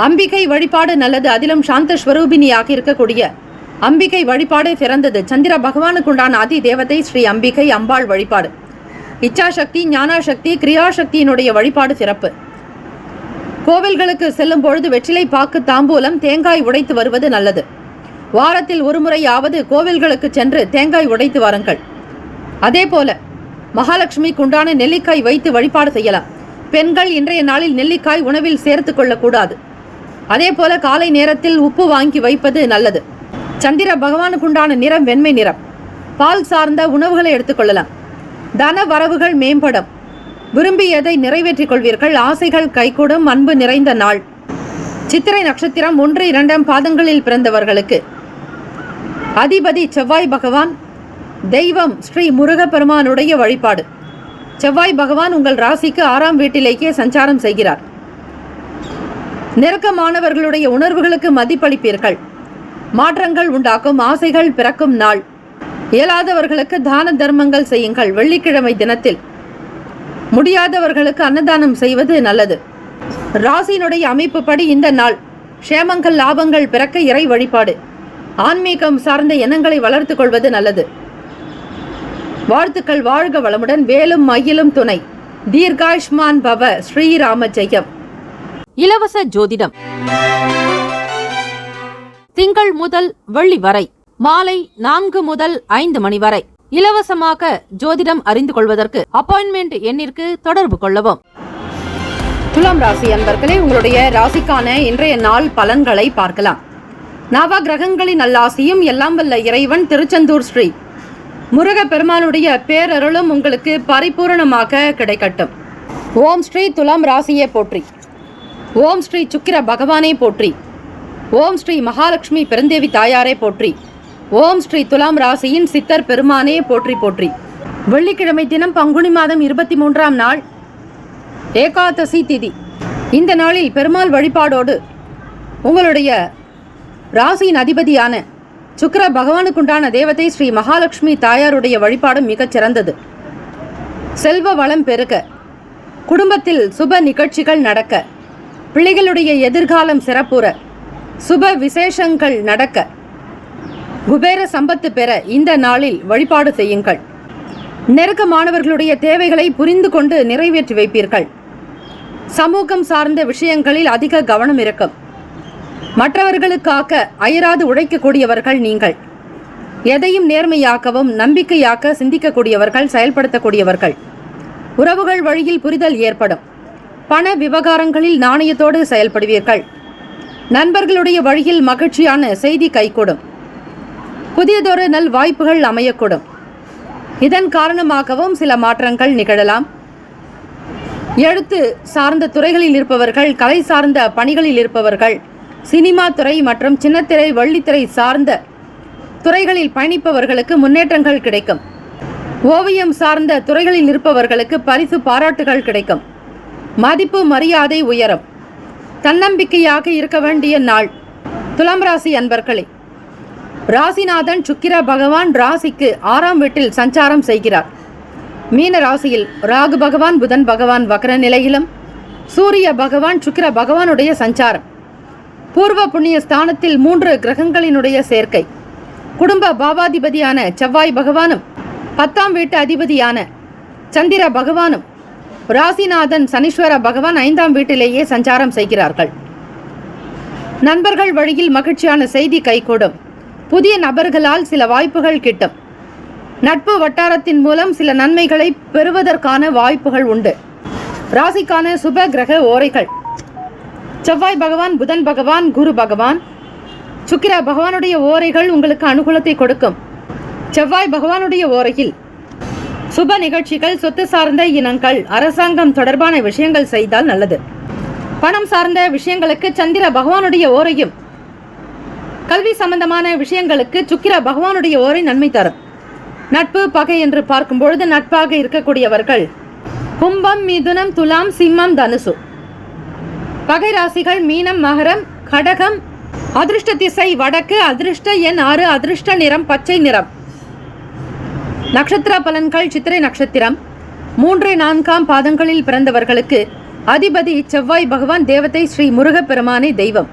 [SPEAKER 2] அம்பிகை வழிபாடு நல்லது. அதிலும் சாந்த ஸ்வரூபிணியாக இருக்கக்கூடிய அம்பிகை வழிபாடே சிறந்தது. சந்திர பகவானுக்குண்டான அதி தேவதை ஸ்ரீ அம்பிகை அம்பாள் வழிபாடு. இச்சாசக்தி, ஞானாசக்தி, கிரியாசக்தியினுடைய வழிபாடு சிறப்பு. கோவில்களுக்கு செல்லும் பொழுது வெற்றிலை பாக்கு, தாம்பூலம், தேங்காய் உடைத்து வருவது நல்லது. வாரத்தில் ஒரு முறையாவது கோவில்களுக்கு சென்று தேங்காய் உடைத்து வாருங்கள். அதே போல மகாலட்சுமிக்கு உண்டான நெல்லிக்காய் வைத்து வழிபாடு செய்யலாம். பெண்கள் இன்றைய நாளில் நெல்லிக்காய் உணவில் சேர்த்து கொள்ளக்கூடாது. அதே போல காலை நேரத்தில் உப்பு வாங்கி வைப்பது நல்லது. சந்திர பகவானுக்குண்டான நிறம் வெண்மை நிறம். பால் சார்ந்த உணவுகளை எடுத்துக்கொள்ளலாம். தன வரவுகள் மேம்படும். விரும்பியதை நிறைவேற்றிக் கொள்வீர்கள். ஆசைகள் கைகூடும். அன்பு நிறைந்த நாள். சித்திரை நட்சத்திரம் 1, 2ஆம் பாதங்களில் பிறந்தவர்களுக்கு அதிபதி செவ்வாய் பகவான். தெய்வம் ஸ்ரீ முருகப்பெருமானுடைய வழிபாடு. செவ்வாய் பகவான் உங்கள் ராசிக்கு 6ஆம் வீட்டிலேயே சஞ்சாரம் செய்கிறார். நெருக்கமானவர்களுடைய உணர்வுகளுக்கு மதிப்பளிப்பீர்கள். மாற்றங்கள் உண்டாக்கும். ஆசைகள் பிறக்கும் நாள். இயலாதவர்களுக்கு தான தர்மங்கள் செய்யுங்கள். வெள்ளிக்கிழமை தினத்தில் முடியாதவர்களுக்கு அன்னதானம் செய்வது நல்லது. ராசியினுடைய அமைப்பு படி இந்த நாள் க்ஷேமங்கள், லாபங்கள் பிறக்க இறை வழிபாடு, ஆன்மீகம் சார்ந்த எண்ணங்களை வளர்த்துக் கொள்வது நல்லது. வாழ்த்துக்கள். வாழ்க வளமுடன். வேலும் மயிலும் துணை. தீர்காயுஷ்மான் பவ. ஸ்ரீராம ஜெயம்.
[SPEAKER 1] இலவச ஜோதிடம் திங்கள் முதல் வெள்ளி வரை மாலை 4 முதல் 5 மணி வரை இலவசமாக ஜோதிடம் அறிந்து கொள்வதற்கு அப்பாயின்மெண்ட் எண்ணிற்கு தொடர்பு கொள்ளவும்.
[SPEAKER 2] துலாம் ராசி அன்பர்களே, உங்களுடைய ராசிக்கான இன்றைய நாள் பலன்களை பார்க்கலாம். நவ கிரகங்களின் நல்லாசியும் எல்லாம் வல்ல இறைவன் திருச்செந்தூர் ஸ்ரீ முருகப்பெருமானுடைய பேரருளும் உங்களுக்கு பரிபூரணமாக கிடைக்கட்டும். ஓம் ஸ்ரீ துலாம் ராசியே போற்றி. ஓம் ஸ்ரீ சுக்கிர பகவானே போற்றி. ஓம் ஸ்ரீ மகாலட்சுமி பெருந்தேவி தாயாரே போற்றி. ஓம் ஸ்ரீ துலாம் ராசியின் சித்தர் பெருமானே போற்றி போற்றி. வெள்ளிக்கிழமை தினம் பங்குனி மாதம் 23ஆம் நாள் ஏகாதசி திதி. இந்த நாளில் பெருமாள் வழிபாடோடு உங்களுடைய ராசியின் அதிபதியான சுக்கிர பகவானுக்குண்டான தேவதை ஸ்ரீ மகாலட்சுமி தாயாருடைய வழிபாடு மிகச் சிறந்தது. செல்வ வளம் பெருக, குடும்பத்தில் சுப நிகழ்ச்சிகள் நடக்க, பிள்ளைகளுடைய எதிர்காலம் சிறப்புற, சுப விசேஷங்கள் நடக்க, குபேர சம்பத்து பெற இந்த நாளில் வழிபாடு செய்யுங்கள். நெருக்கமானவர்களுடைய தேவைகளை புரிந்து கொண்டு நிறைவேற்றி வைப்பீர்கள். சமூகம் சார்ந்த விஷயங்களில் அதிக கவனம் இருக்கும். மற்றவர்களுக்காக அயராது உழைக்கக்கூடியவர்கள் நீங்கள். எதையும் நேர்மையாக்கவும் நம்பிக்கையாக்க சிந்திக்கக்கூடியவர்கள், செயல்படுத்தக்கூடியவர்கள். உறவுகள் வழியில் புரிதல் ஏற்படும். பண விவகாரங்களில் நாணயத்தோடு செயல்படுவீர்கள். நண்பர்களுடைய வழியில் மகிழ்ச்சியான செய்தி கைகூடும். புதியதொரு நல் வாய்ப்புகள் அமையக்கூடும். இதன் காரணமாகவும் சில மாற்றங்கள் நிகழலாம். எழுத்து சார்ந்த துறைகளில் இருப்பவர்கள், கலை சார்ந்த பணிகளில் இருப்பவர்கள், சினிமா துறை மற்றும் சின்னத்திரை, வள்ளித்திரை சார்ந்த துறைகளில் பயணிப்பவர்களுக்கு முன்னேற்றங்கள் கிடைக்கும். ஓவியம் சார்ந்த துறைகளில் இருப்பவர்களுக்கு பரிசு பாராட்டுகள் கிடைக்கும். மதிப்பு மரியாதை உயரும். தன்னம்பிக்கையாக இருக்க வேண்டிய நாள். துலாம் ராசி அன்பர்களே, ராசிநாதன் சுக்கிர பகவான் ராசிக்கு 6ஆம் வீட்டில் சஞ்சாரம் செய்கிறார். மீன ராசியில் ராகு பகவான் புதன் பகவான் வக்ர நிலையிலும், சூரிய பகவான் சுக்கிர பகவானுடைய சஞ்சாரம், பூர்வ புண்ணிய ஸ்தானத்தில் 3 கிரகங்களினுடைய சேர்க்கை, குடும்ப பாவாதிபதியான செவ்வாய் பகவானும் 10ஆம் வீட்டு அதிபதியான சந்திர பகவானும் ராசிநாதன் சனீஸ்வர பகவான் 5ஆம் வீட்டிலேயே சஞ்சாரம் செய்கிறார்கள். நண்பர்கள் வழியில் மகிழ்ச்சியான செய்தி கைகூடும். புதிய நபர்களால் சில வாய்ப்புகள் கிட்டும். நட்பு வட்டாரத்தின் மூலம் சில நன்மைகளை பெறுவதற்கான வாய்ப்புகள் உண்டு. ராசிக்கான சுப கிரக ஓரைகள்: செவ்வாய் பகவான், புதன் பகவான், குரு பகவான், சுக்கிர பகவானுடைய ஓரைகள் உங்களுக்கு அனுகூலத்தை கொடுக்கும். செவ்வாய் பகவானுடைய ஓரையில் சுப நிகழ்ச்சிகள், சொத்து சார்ந்த இனங்கள், அரசாங்கம் தொடர்பான விஷயங்கள் செய்தால் நல்லது. பணம் சார்ந்த விஷயங்களுக்கு சந்திர பகவானுடைய ஓரையும், கல்வி சம்பந்தமான விஷயங்களுக்கு சுக்கிர பகவானுடைய ஓரை நன்மை தரும். நட்பு பகை என்று பார்க்கும் பொழுது நட்பாக இருக்கக்கூடியவர்கள் கும்பம், மிதுனம், துலாம், சிம்மம், தனுசு. பகை ராசிகள் மீனம், மகரம், கடகம். அதிர்ஷ்ட திசை வடக்கு, அதிர்ஷ்ட எண் 6, அதிர்ஷ்ட நிறம் பச்சை நிறம். நட்சத்திர பலன்கள்: சித்திரை நட்சத்திரம் 3, 4ஆம் பாதங்களில் பிறந்தவர்களுக்கு அதிபதி செவ்வாய் பகவான், தேவதை ஸ்ரீ முருகப்பெருமானே தெய்வம்.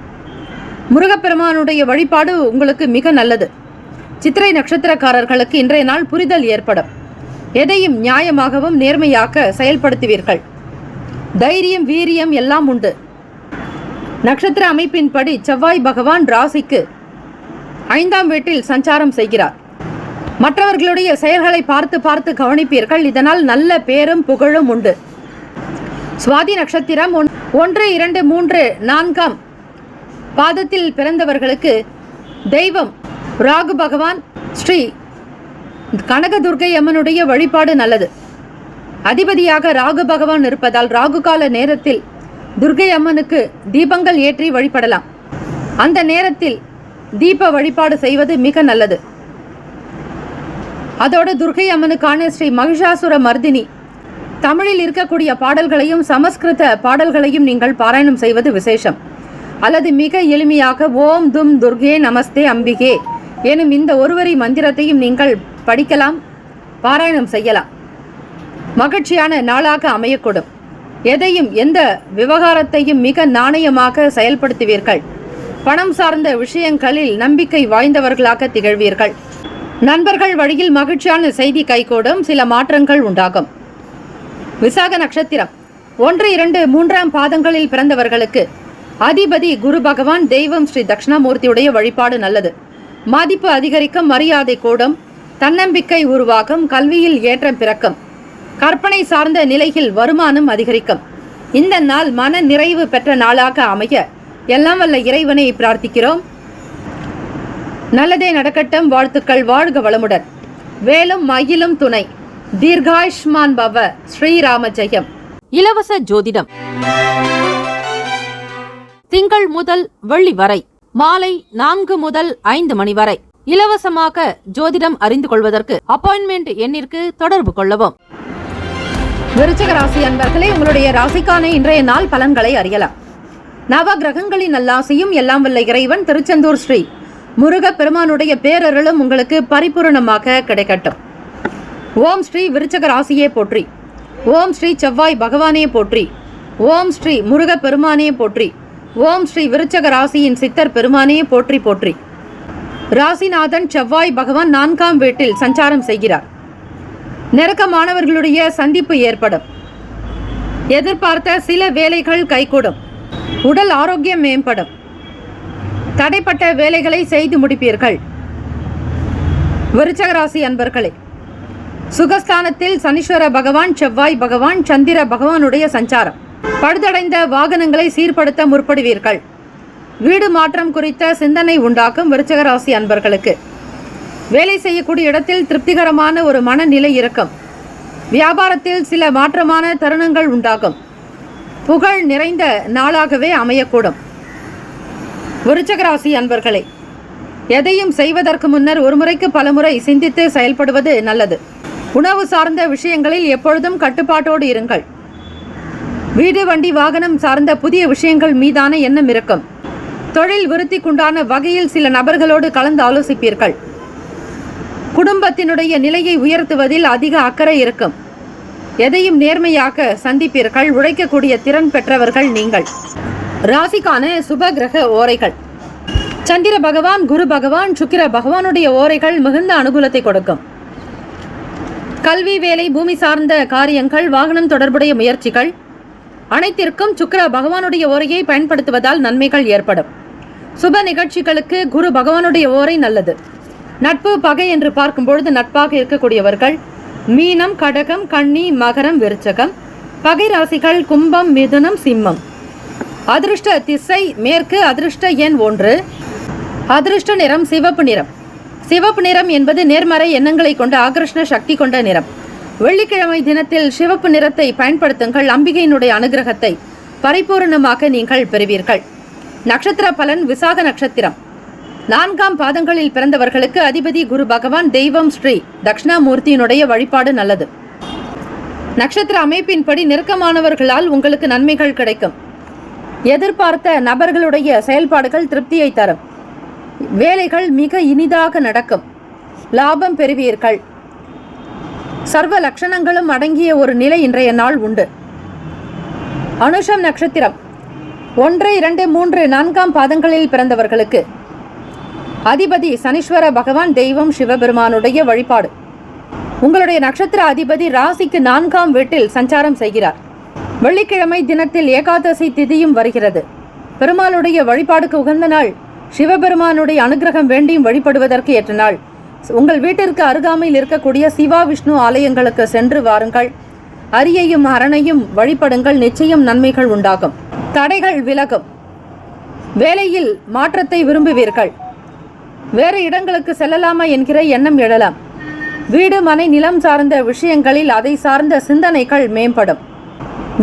[SPEAKER 2] முருகப்பெருமானுடைய வழிபாடு உங்களுக்கு மிக நல்லது. சித்திரை நட்சத்திரக்காரர்களுக்கு இன்றைய நாள் புரிதல் ஏற்படும். எதையும் நியாயமாகவும் நேர்மையாக செயல்படுத்துவீர்கள். தைரியம், வீரியம் எல்லாம் உண்டு. நட்சத்திர அமைப்பின்படி செவ்வாய் பகவான் ராசிக்கு 5ஆம் வீட்டில் சஞ்சாரம் செய்கிறார். மற்றவர்களுடைய செயல்களை பார்த்து பார்த்து கவனிப்பீர்கள். இதனால் நல்ல பேரும் புகழும் உண்டு. சுவாதி நட்சத்திரம் 1, 2, 3, 4ஆம் பாதத்தில் பிறந்தவர்களுக்கு தெய்வம் ராகு பகவான், ஸ்ரீ கனகதுர்கை அம்மனுடைய வழிபாடு நல்லது. அதிபதியாக ராகு பகவான் இருப்பதால் ராகு கால நேரத்தில் துர்கை அம்மனுக்கு தீபங்கள் ஏற்றி வழிபடலாம். அந்த நேரத்தில் தீப வழிபாடு செய்வது மிக நல்லது. அதோடு துர்கை அம்மனுக்கான ஸ்ரீ மகிஷாசுர மர்தினி தமிழில் இருக்கக்கூடிய பாடல்களையும் சமஸ்கிருத பாடல்களையும் நீங்கள் பாராயணம் செய்வது விசேஷம். அல்லது மிக எளிமையாக ஓம் தும் துர்கே நமஸ்தே அம்பிகே எனும் இந்த ஒருவரி மந்திரத்தையும் நீங்கள் படிக்கலாம், பாராயணம் செய்யலாம். மகிழ்ச்சியான நாளாக அமையக்கூடும். எதையும் எந்த விவகாரத்தையும் மிக நாணயமாக செயல்படுத்துவீர்கள். பணம் சார்ந்த விஷயங்களில் நம்பிக்கை வாய்ந்தவர்களாக திகழ்வீர்கள். நண்பர்கள் வழியில் மகிழ்ச்சியான செய்தி கைகூடும். சில மாற்றங்கள் உண்டாகும். விசாக நட்சத்திரம் 1, 2, 3ஆம் பாதங்களில் பிறந்தவர்களுக்கு அதிபதி குரு பகவான், தெய்வம் ஸ்ரீ தட்சிணாமூர்த்தியுடைய வழிபாடு நல்லது. மதிப்பு அதிகரிக்கும், மரியாதை கூடும், தன்னம்பிக்கை உருவாகும், கல்வியில் ஏற்றம் பிறக்கும், கற்பனை சார்ந்த நிலையில் வருமானம் அதிகரிக்கும். இந்த நாள் மன நிறைவு பெற்ற நாளாக அமைய எல்லாம் வல்ல இறைவனை பிரார்த்திக்கிறோம். நல்லதே நடக்கட்டும். வாழ்த்துக்கள். வாழ்க வளமுடன். வேலும் மயிலும் துணை. தீர்காயுஷ்மான் பவ. ஸ்ரீராம ஜெயம்.
[SPEAKER 1] இலவச ஜோதிடம் திங்கள் முதல் வெள்ளி வரை மாலை 4 முதல் 5 மணி வரை இலவசமாக ஜோதிடம் அறிந்து கொள்வதற்கு அப்பாயின்மெண்ட் எண்ணிற்கு தொடர்பு கொள்ளவும்.
[SPEAKER 2] விருச்சிக ராசி அன்பர்களே, உங்களுடைய ராசிக்கான இன்றைய நாள் பலன்களை அறியலாம். நவ கிரகங்களின் நல்லாசையும் எல்லாம் வல்ல இறைவன் திருச்செந்தூர் ஸ்ரீ முருகப் பெருமானுடைய பேரருளும் உங்களுக்கு பரிபூரணமாக கிடைக்கட்டும். ஓம் ஸ்ரீ விருச்சிக ராசியே போற்றி. ஓம் ஸ்ரீ செவ்வாய் பகவானே போற்றி. ஓம் ஸ்ரீ முருகப் பெருமானே போற்றி. ஓம் ஸ்ரீ விருச்சிக ராசியின் சித்தர் பெருமானே போற்றி போற்றி. ராசிநாதன் செவ்வாய் பகவான் 4ஆம் வீட்டில் சஞ்சாரம் செய்கிறார். நெருக்கமானவர்களுடைய சந்திப்பு ஏற்படும். எதிர்பார்த்த சில வேலைகள் கைகூடும். உடல் ஆரோக்கியம் மேம்படும். தடைப்பட்ட வேலைகளை செய்து முடிப்பீர்கள். விருச்சிக ராசி அன்பர்களே, சுகஸ்தானத்தில் சனீஸ்வர பகவான், செவ்வாய் பகவான், சந்திர பகவானுடைய சஞ்சாரம். பழுதடைந்த வாகனங்களை சீர்படுத்த முற்படுவீர்கள். வீடு மாற்றம் குறித்த சிந்தனை உண்டாக்கும். விருச்சிக ராசி அன்பர்களுக்கு வேலை செய்யக்கூடிய இடத்தில் திருப்திகரமான ஒரு மனநிலை இருக்கும். வியாபாரத்தில் சில மாற்றமான தருணங்கள் உண்டாகும். புகழ் நிறைந்த நாளாகவே அமையக்கூடும். விருச்சிக ராசி அன்பர்களே, எதையும் செய்வதற்கு முன்னர் ஒரு முறைக்கு பலமுறை சிந்தித்து செயல்படுவது நல்லது. உணவு சார்ந்த விஷயங்களில் எப்பொழுதும் கட்டுப்பாட்டோடு இருங்கள். வீடு, வண்டி, வாகனம் சார்ந்த புதிய விஷயங்கள் மீதான எண்ணம் இருக்கும். தொழில் விருத்திக்குண்டான வகையில் சில நபர்களோடு கலந்து ஆலோசிப்பீர்கள். குடும்பத்தினுடைய நிலையை உயர்த்துவதில் அதிக அக்கறை இருக்கும். எதையும் நேர்மையாக சந்திப்பீர்கள். உழைக்கக்கூடிய திறன் பெற்றவர்கள் நீங்கள். ராசிக்கான சுப கிரக ஓரைகள். சந்திர பகவான், குரு பகவான், சுக்கிர பகவானுடைய ஓரைகள் மிகுந்த அனுகூலத்தை கொடுக்கும். கல்வி, வேலை, பூமி சார்ந்த காரியங்கள், வாகனம் தொடர்புடைய முயற்சிகள் அனைத்திற்கும் சுக்கிர பகவானுடைய ஓரையை பயன்படுத்துவதால் நன்மைகள் ஏற்படும். சுப நிகழ்ச்சிகளுக்கு குரு பகவானுடைய ஓரை நல்லது. நட்பு, பகை என்று பார்க்கும்பொழுது நட்பாக இருக்கக்கூடியவர்கள் மீனம், கடகம், கன்னி, மகரம், விருச்சகம். பகை ராசிகள் கும்பம், மிதுனம், சிம்மம். அதிர்ஷ்ட திசை மேற்கு. அதிர்ஷ்ட எண் 1. அதிர்ஷ்ட நிறம் சிவப்பு நிறம். சிவப்பு நிறம் என்பது நேர்மறை எண்ணங்களை கொண்ட ஆகர்ஷண சக்தி கொண்ட நிறம். வெள்ளிக்கிழமை தினத்தில் சிவப்பு நிறத்தை பயன்படுத்துங்கள். அம்பிகையினுடைய அனுகிரகத்தை பரிபூர்ணமாக நீங்கள் பெறுவீர்கள். நட்சத்திர பலன். விசாக நட்சத்திரம் 4ஆம் பாதங்களில் பிறந்தவர்களுக்கு அதிபதி குரு பகவான். தெய்வம் ஸ்ரீ தட்சிணாமூர்த்தியினுடைய வழிபாடு நல்லது. நட்சத்திர அமைப்பின்படி நெருக்கமானவர்களால் உங்களுக்கு நன்மைகள் கிடைக்கும். எதிர்பார்த்த நபர்களுடைய செயல்பாடுகள் திருப்தியை தரும். வேலைகள் மிக இனிதாக நடக்கும். லாபம் பெறுவீர்கள். சர்வ லட்சணங்களும் அடங்கிய ஒரு நிலை இன்றைய நாள் உண்டு. அனுஷம் நட்சத்திரம் 1, 2, 3, 4ஆம் பாதங்களில் பிறந்தவர்களுக்கு அதிபதி சனீஸ்வர பகவான். தெய்வம் சிவபெருமானுடைய வழிபாடு. உங்களுடைய நட்சத்திர அதிபதி ராசிக்கு 4ஆம் வீட்டில் சஞ்சாரம் செய்கிறார். வெள்ளிக்கிழமை தினத்தில் ஏகாதசி திதியும் வருகிறது. பெருமாளுடைய வழிபாடுக்கு உகந்த நாள். சிவபெருமானுடைய அனுகிரகம் வேண்டியும் வழிபடுவதற்கு ஏற்ற நாள். உங்கள் வீட்டிற்கு அருகாமையில் இருக்கக்கூடிய சிவா விஷ்ணு ஆலயங்களுக்கு சென்று வாருங்கள். அரியையும் அரணையும் வழிபடுங்கள். நிச்சயம் நன்மைகள் உண்டாகும். தடைகள் விலகும். வேலையில் மாற்றத்தை விரும்புவீர்கள். வேறு இடங்களுக்கு செல்லலாமா என்கிற எண்ணம் எழலாம். வீடு, மனை, நிலம் சார்ந்த விஷயங்களில் அதை சார்ந்த சிந்தனைகள் மேம்படும்.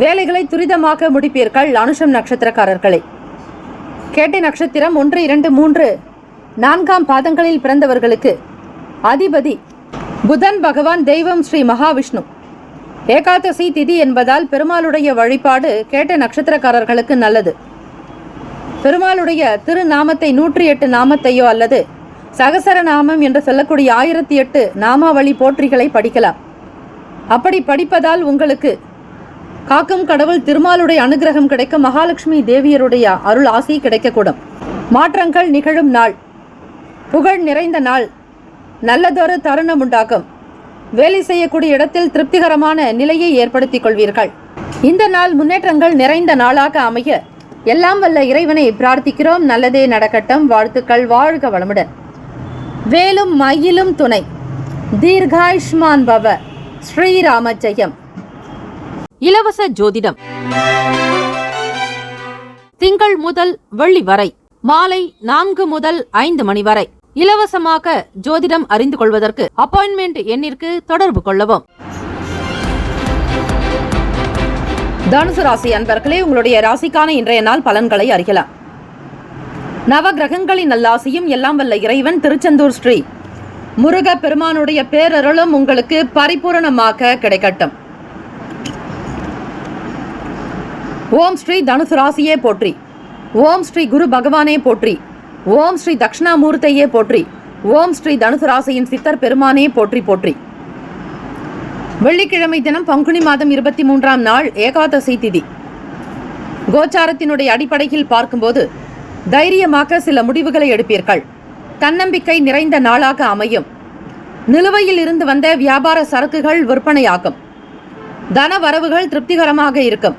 [SPEAKER 2] வேலைகளை துரிதமாக முடிப்பீர்கள். அனுஷம் நட்சத்திரக்காரர்களை. கேட்டை நட்சத்திரம் 1, 2, 3, 4ஆம் பாதங்களில் பிறந்தவர்களுக்கு அதிபதி புதன் பகவான். தெய்வம் ஸ்ரீ மகாவிஷ்ணு. ஏகாதசி திதி என்பதால் பெருமாளுடைய வழிபாடு கேட்ட நட்சத்திரக்காரர்களுக்கு நல்லது. பெருமாளுடைய திருநாமத்தை 108 நாமத்தையோ அல்லது சகசர நாமம் என்று சொல்லக்கூடிய 1008 நாமாவளி போற்றிகளை படிக்கலாம். அப்படி படிப்பதால் உங்களுக்கு காக்கும் கடவுள் திருமாலுடைய அனுகிரகம் கிடைக்க, மகாலட்சுமி தேவியருடைய அருள் ஆசி கிடைக்கக்கூடும். மாற்றங்கள் நிகழும் நாள். புகழ் நிறைந்த நாள். நல்லதொரு தருணம் உண்டாகும். வேலை செய்யக்கூடிய இடத்தில் திருப்திகரமான நிலையை ஏற்படுத்திக் கொள்வீர்கள். இந்த நாள் முன்னேற்றங்கள் நிறைந்த நாளாக அமைய எல்லாம் வல்ல இறைவனை பிரார்த்திக்கிறோம். நல்லதே நடக்கட்டும். வாழ்த்துக்கள். வாழ்க வளமுடன். வேலும் மயிலும் துணை. தீர்காயுஷ்மான் பவ. ஸ்ரீராம ஜெயம்.
[SPEAKER 1] இலவச ஜோதிடம் திங்கள் முதல் வெள்ளி வரை மாலை 4 முதல் 5 மணி வரை இலவசமாக ஜோதிடம் அறிந்து கொள்வதற்கு அப்பாயின்மெண்ட் எண்ணிற்கு தொடர்பு கொள்ளவும்.
[SPEAKER 2] தனுசு ராசி அன்பர்களே, உங்களுடைய ராசிக்கான இன்றைய நாள் பலன்களை அறியலாம். நவ கிரகங்களின் நல்லாசியும் எல்லாம் வல்ல இறைவன் திருச்செந்தூர் ஸ்ரீ முருக பெருமானுடைய பேரருளும் உங்களுக்கு பரிபூரணமாக கிடைக்கட்டும். ஓம் ஸ்ரீ தனுசு ராசியே போற்றி. ஓம் ஸ்ரீ குரு பகவானே போற்றி. ஓம் ஸ்ரீ தட்சிணாமூர்த்தையே போற்றி. ஓம் ஸ்ரீ தனுசு ராசியின் சித்தர் பெருமானே போற்றி போற்றி. வெள்ளிக்கிழமை தினம் பங்குனி மாதம் 23ஆம் நாள் ஏகாதசி திதி. கோச்சாரத்தினுடைய அடிப்படையில் பார்க்கும்போது தைரியமாக சில முடிவுகளை எடுப்பீர்கள். தன்னம்பிக்கை நிறைந்த நாளாக அமையும். நிலுவையில் இருந்து வந்த வியாபார சரக்குகள் விற்பனையாகும். தன வரவுகள் திருப்திகரமாக இருக்கும்.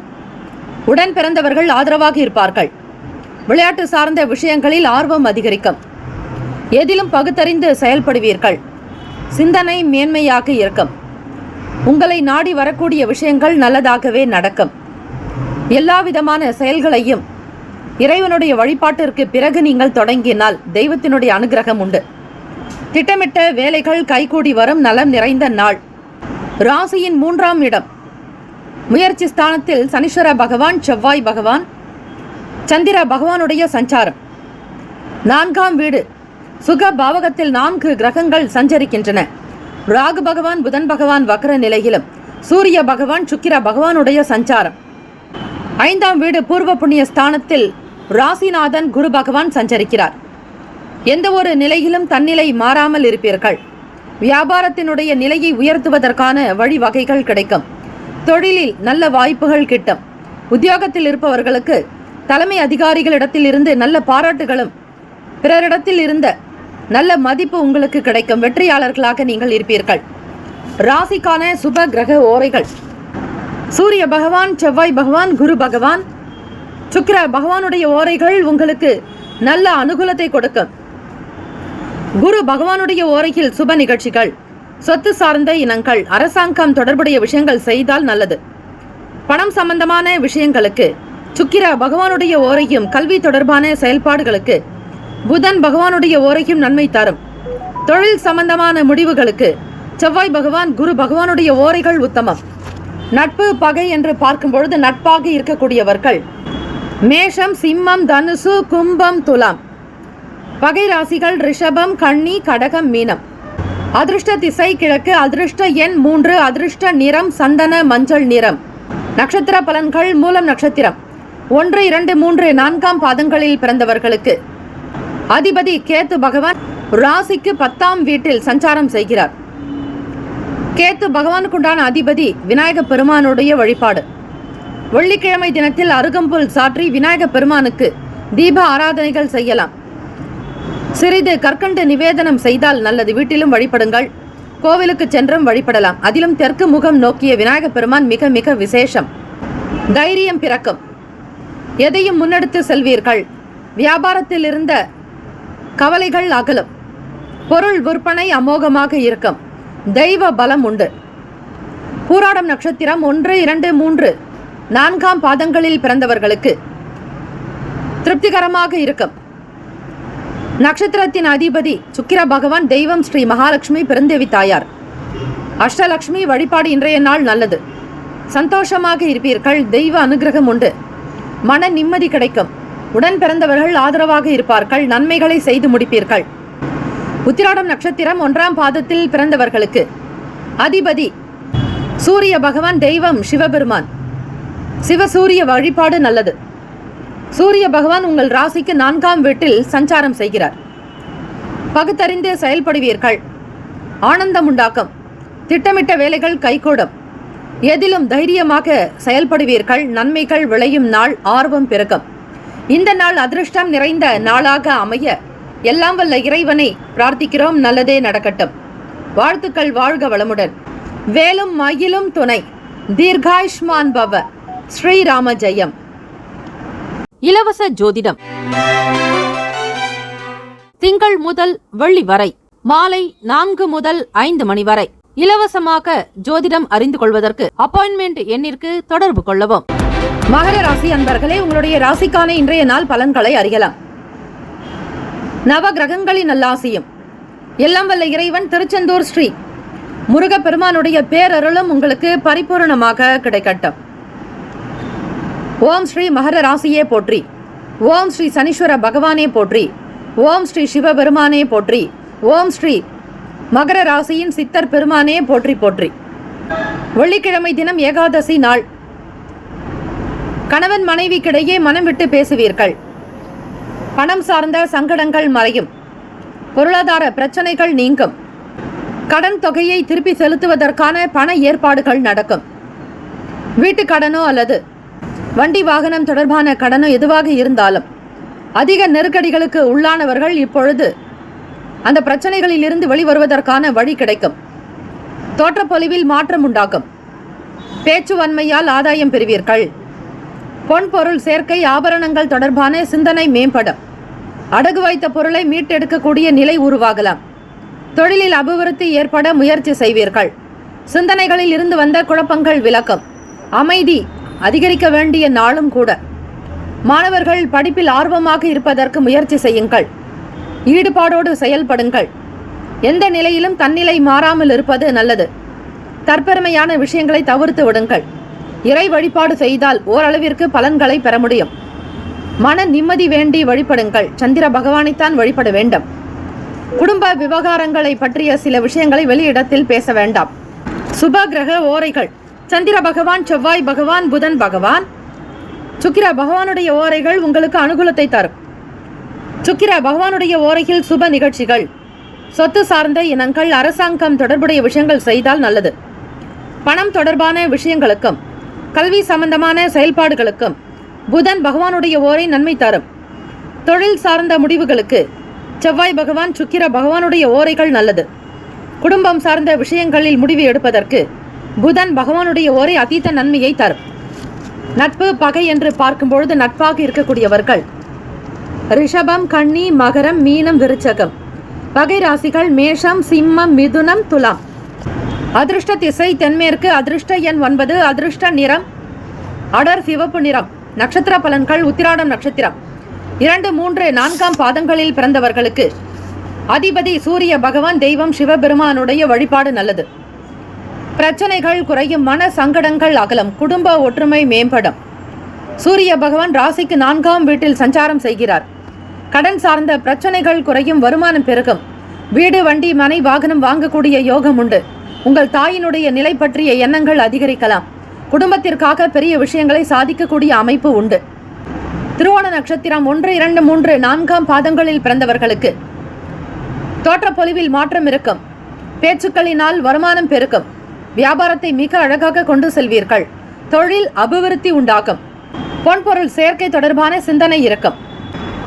[SPEAKER 2] உடன் பிறந்தவர்கள் ஆதரவாக இருப்பார்கள். விளையாட்டு சார்ந்த விஷயங்களில் ஆர்வம் அதிகரிக்கும். எதிலும் பகுத்தறிந்து செயல்படுவீர்கள். சிந்தனை மேன்மையாக இருக்கும். உங்களை நாடி வரக்கூடிய விஷயங்கள் நல்லதாகவே நடக்கும். எல்லா விதமான செயல்களையும் இறைவனுடைய வழிபாட்டிற்கு பிறகு நீங்கள் தொடங்கினால் தெய்வத்தினுடைய அனுகிரகம் உண்டு. திட்டமிட்ட வேலைகள் கைகூடி வரும். நலம் நிறைந்த நாள். ராசியின் 3ஆம் இடம். முயற்சி ஸ்தானத்தில் சனீஸ்வர பகவான், செவ்வாய் பகவான், சந்திர பகவானுடைய சஞ்சாரம். 4ஆம் வீடு. சுக பாவகத்தில் 4 கிரகங்கள் சஞ்சரிக்கின்றன. ராகு பகவான், புதன் பகவான் வக்ர நிலையிலும், சூரிய பகவான், சுக்கிர பகவானுடைய சஞ்சாரம். 5ஆம் வீடு பூர்வ புண்ணிய ஸ்தானத்தில் ராசிநாதன் குரு பகவான் சஞ்சரிக்கிறார். எந்த ஒரு நிலையிலும் தன்னிலை மாறாமல் இருப்பீர்கள். வியாபாரத்தினுடைய நிலையை உயர்த்துவதற்கான வழிவகைகள் கிடைக்கும். தொழிலில் நல்ல வாய்ப்புகள் கிட்டும். உத்தியோகத்தில் இருப்பவர்களுக்கு தலைமை அதிகாரிகளிடத்தில் இருந்து நல்ல பாராட்டுகளும் பிறரிடத்தில் இருந்த நல்ல மதிப்பு உங்களுக்கு கிடைக்கும். வெற்றியாளர்களாக நீங்கள் இருப்பீர்கள். ராசிக்கான சுப கிரக ஓரைகள்: சூரிய பகவான், செவ்வாய் பகவான், குரு பகவான், சுக்கிர பகவானுடைய ஓரைகள் உங்களுக்கு நல்ல அனுகூலத்தை கொடுக்கும். குரு பகவானுடைய ஓரையில் சுப நிகழ்ச்சிகள், சொத்து சார்ந்த இனங்கள், அரசாங்கம் தொடர்புடைய விஷயங்கள் செய்தால் நல்லது. பணம் சம்பந்தமான விஷயங்களுக்கு சுக்கிர பகவானுடைய ஓரையும், கல்வி தொடர்பான செயல்பாடுகளுக்கு புதன் பகவானுடைய ஓரையும் நன்மை தரும். தொழில் சம்பந்தமான முடிவுகளுக்கு செவ்வாய் பகவான், குரு பகவானுடைய ஓரைகள் உத்தமம். நட்பு பகை என்று பார்க்கும் பொழுது நட்பாக இருக்கக்கூடியவர்கள் மேஷம், சிம்மம், தனுசு, கும்பம், துலாம். பகை ராசிகள் ரிஷபம், கன்னி, கடகம், மீனம். அதிர்ஷ்ட திசை கிழக்கு. அதிர்ஷ்ட எண் 3. அதிர்ஷ்ட நிறம் சந்தன மஞ்சள் நிறம். நட்சத்திர பலன்கள்: மூலம் நட்சத்திரம் 1, 2, 3, 4ஆம் பாதங்களில் பிறந்தவர்களுக்கு அதிபதி கேத்து பகவான் ராசிக்கு 10ஆம் வீட்டில் சஞ்சாரம் செய்கிறார். கேத்து பகவானுக்குண்டான அதிபதி விநாயக பெருமானுடைய வழிபாடு. வெள்ளிக்கிழமை தினத்தில் அருகம்புல் சாற்றி விநாயக பெருமானுக்கு தீப ஆராதனைகள் செய்யலாம். சிறிது கற்கண்டு நிவேதனம் செய்தால் நல்லது. வீட்டிலும் வழிபடுங்கள். கோவிலுக்கு சென்றும் வழிபடலாம். அதிலும் தெற்கு முகம் நோக்கிய விநாயக பெருமான் மிக மிக விசேஷம். தைரியம் பிறக்கும். எதையும் முன்னெடுத்து செல்வீர்கள். வியாபாரத்தில் இருந்த கவலைகள் அகலும். பொருள் விற்பனை அமோகமாக இருக்கும். தெய்வ பலம் உண்டு. பூராடம் நட்சத்திரம் 1, 2, 3, 4ஆம் பாதங்களில் பிறந்தவர்களுக்கு திருப்திகரமாக இருக்கும். நட்சத்திரத்தின் அதிபதி சுக்கிர பகவான். தெய்வம் ஸ்ரீ மகாலட்சுமி, பெருந்தேவி தாயார். அஷ்டலட்சுமி வழிபாடு இன்றைய நாள் நல்லது. சந்தோஷமாக இருப்பீர்கள். தெய்வ அனுகிரகம் உண்டு. மன நிம்மதி கிடைக்கும். உடன் பிறந்தவர்கள் ஆதரவாக இருப்பார்கள். நன்மைகளை செய்து முடிப்பீர்கள். உத்திராடம் நட்சத்திரம் 1ஆம் பாதத்தில் பிறந்தவர்களுக்கு அதிபதி சூரிய பகவான். தெய்வம் சிவபெருமான். சிவசூரிய வழிபாடு நல்லது. சூரிய பகவான் உங்கள் ராசிக்கு 4ஆம் வீட்டில் சஞ்சாரம் செய்கிறார். பகுத்தறிந்து செயல்படுவீர்கள். ஆனந்தம் உண்டாக்கும். திட்டமிட்ட வேலைகள் கைகூடும். எதிலும் தைரியமாக செயல்படுவீர்கள். நன்மைகள் விளையும் நாள். ஆர்வம் பிறக்கும். இந்த நாள் அதிர்ஷ்டம் நிறைந்த நாளாக அமைய எல்லாம் வல்ல இறைவனை பிரார்த்திக்கிறோம். நல்லதே நடக்கட்டும். வாழ்த்துக்கள். வாழ்க வளமுடன். வேலும் மயிலும் துணை. தீர்காயுஷ்மான் பவ. ஸ்ரீராம ஜெயம்.
[SPEAKER 1] இலவச ஜோதிடம் திங்கள் முதல் வெள்ளி வரை மாலை 4 முதல் 5 மணி வரை இலவசமாக ஜோதிடம் அறிந்து கொள்வதற்கு அப்பாயின்மெண்ட் எண்ணிற்கு தொடர்பு கொள்ளவும்.
[SPEAKER 2] மகர ராசி அன்பர்களே, உங்களுடைய ராசிக்கான இன்றைய நாள் பலன்களை அறியலாம். நவ கிரகங்களின் நல்லாசியும் எல்லாம் வல்ல இறைவன் திருச்செந்தூர் ஸ்ரீ முருகப்பெருமானுடைய பேரருளும் உங்களுக்கு பரிபூர்ணமாக கிடைக்கட்டும். ஓம் ஸ்ரீ மகர ராசியே போற்றி. ஓம் ஸ்ரீ சனீஸ்வர பகவானே போற்றி. ஓம் ஸ்ரீ சிவபெருமானே போற்றி. ஓம் ஸ்ரீ மகர ராசியின் சித்தர் பெருமானே போற்றி போற்றி. வெள்ளிக்கிழமை தினம் ஏகாதசி நாள். கணவன் மனைவிக்கிடையே மனம் விட்டு பேசுவீர்கள். பணம் சார்ந்த சங்கடங்கள் மறையும். பொருளாதார பிரச்சனைகள் நீங்கும். கடன் தொகையை திருப்பி செலுத்துவதற்கான பண ஏற்பாடுகள் நடக்கும். வீட்டு கடனோ அல்லது வண்டி வாகனம் தொடர்பான கடனோ எதுவாக இருந்தாலும் அதிக நெருக்கடிகளுக்கு உள்ளானவர்கள் இப்பொழுது அந்த பிரச்சனைகளில் இருந்து வெளிவருவதற்கான வழி கிடைக்கும். தோற்றப்பொலிவில் மாற்றம் உண்டாகும். பேச்சுவன்மையால் ஆதாயம் பெறுவீர்கள். பொன் பொருள் சேர்க்கை, ஆபரணங்கள் தொடர்பான சிந்தனை மேம்படும். அடகு வைத்த பொருளை மீட்டெடுக்கக்கூடிய நிலை உருவாகலாம். தொழிலில் அபிவிருத்தி ஏற்பட முயற்சி செய்வீர்கள். சிந்தனைகளில் இருந்து வந்த குழப்பங்கள் விலக்கும். அமைதி அதிகரிக்க வேண்டிய நாளும் கூட. மாணவர்கள் படிப்பில் ஆர்வமாக இருப்பதற்கு முயற்சி செய்யுங்கள். ஈடுபாடோடு செயல்படுங்கள். எந்த நிலையிலும் தன்னிலை மாறாமல் இருப்பது நல்லது. தற்பெருமையான விஷயங்களை தவிர்த்து விடுங்கள். இறை வழிபாடு செய்தால் ஓரளவிற்கு பலன்களை பெற முடியும். மன நிம்மதி வேண்டி வழிபடுங்கள். சந்திர பகவானைத்தான் வழிபட வேண்டும். குடும்ப விவகாரங்களை பற்றிய சில விஷயங்களை வெளியிடத்தில் பேச வேண்டாம். சுப கிரக ஓரைகள்: சந்திர பகவான், செவ்வாய் பகவான், புதன் பகவான், சுக்கிர பகவானுடைய ஓரைகள் உங்களுக்கு அனுகூலத்தை தரும். சுக்கிர பகவானுடைய ஓரையில் சுப நிகழ்ச்சிகள், சொத்து சார்ந்த இனங்கள், அரசாங்கம் தொடர்புடைய விஷயங்கள் செய்தால் நல்லது. பணம் தொடர்பான விஷயங்களுக்கும் கல்வி சம்பந்தமான செயல்பாடுகளுக்கும் புதன் பகவானுடைய ஓரை நன்மை தரும். தொழில் சார்ந்த முடிவுகளுக்கு செவ்வாய் பகவான், சுக்கிர பகவானுடைய ஓரைகள் நல்லது. குடும்பம் சார்ந்த விஷயங்களில் முடிவு எடுப்பதற்கு புதன் பகவானுடைய ஓரை அதீத நன்மையை தரும். நட்பு பகை என்று பார்க்கும்பொழுது நட்பாக இருக்கக்கூடியவர்கள் ரிஷபம், கன்னி, மகரம், மீனம், விருச்சகம். பகை ராசிகள் மேஷம், சிம்மம், மிதுனம், துலாம். அதிர்ஷ்ட திசை தென்மேற்கு. அதிர்ஷ்ட எண் 9. அதிர்ஷ்ட நிறம் அடர் சிவப்பு நிறம். நட்சத்திர பலன்கள் உத்திராடம் நட்சத்திரம் 2, 3, 4 பாதங்களில் பிறந்தவர்களுக்கு அதிபதி சூரிய பகவான், தெய்வம் சிவபெருமானுடைய வழிபாடு நல்லது. பிரச்சனைகள் குறையும், மன சங்கடங்கள் அகலம், குடும்ப ஒற்றுமை மேம்படும். சூரிய பகவான் ராசிக்கு 4ஆம் வீட்டில் சஞ்சாரம் செய்கிறார். கடன் சார்ந்த பிரச்சனைகள் குறையும், வருமானம் பெருகும். வீடு, வண்டி, மனை, வாகனம் வாங்கக்கூடிய யோகம் உண்டு. உங்கள் தாயினுடைய நிலை பற்றிய எண்ணங்கள் அதிகரிக்கலாம். குடும்பத்திற்காக பெரிய விஷயங்களை சாதிக்கக்கூடிய அமைப்பு உண்டு. திருவோண நட்சத்திரம் 1, 2, 3, 4 பாதங்களில் பிறந்தவர்களுக்கு தோற்றப்பொலிவில் மாற்றம் இருக்கும். பேச்சுக்களினால் வருமானம் பெருக்கும். வியாபாரத்தை மிக அழகாக கொண்டு செல்வீர்கள். தொழில் அபிவிருத்தி உண்டாகும். பொன்பொருள் சேர்க்கை தொடர்பான சிந்தனை இருக்கும்.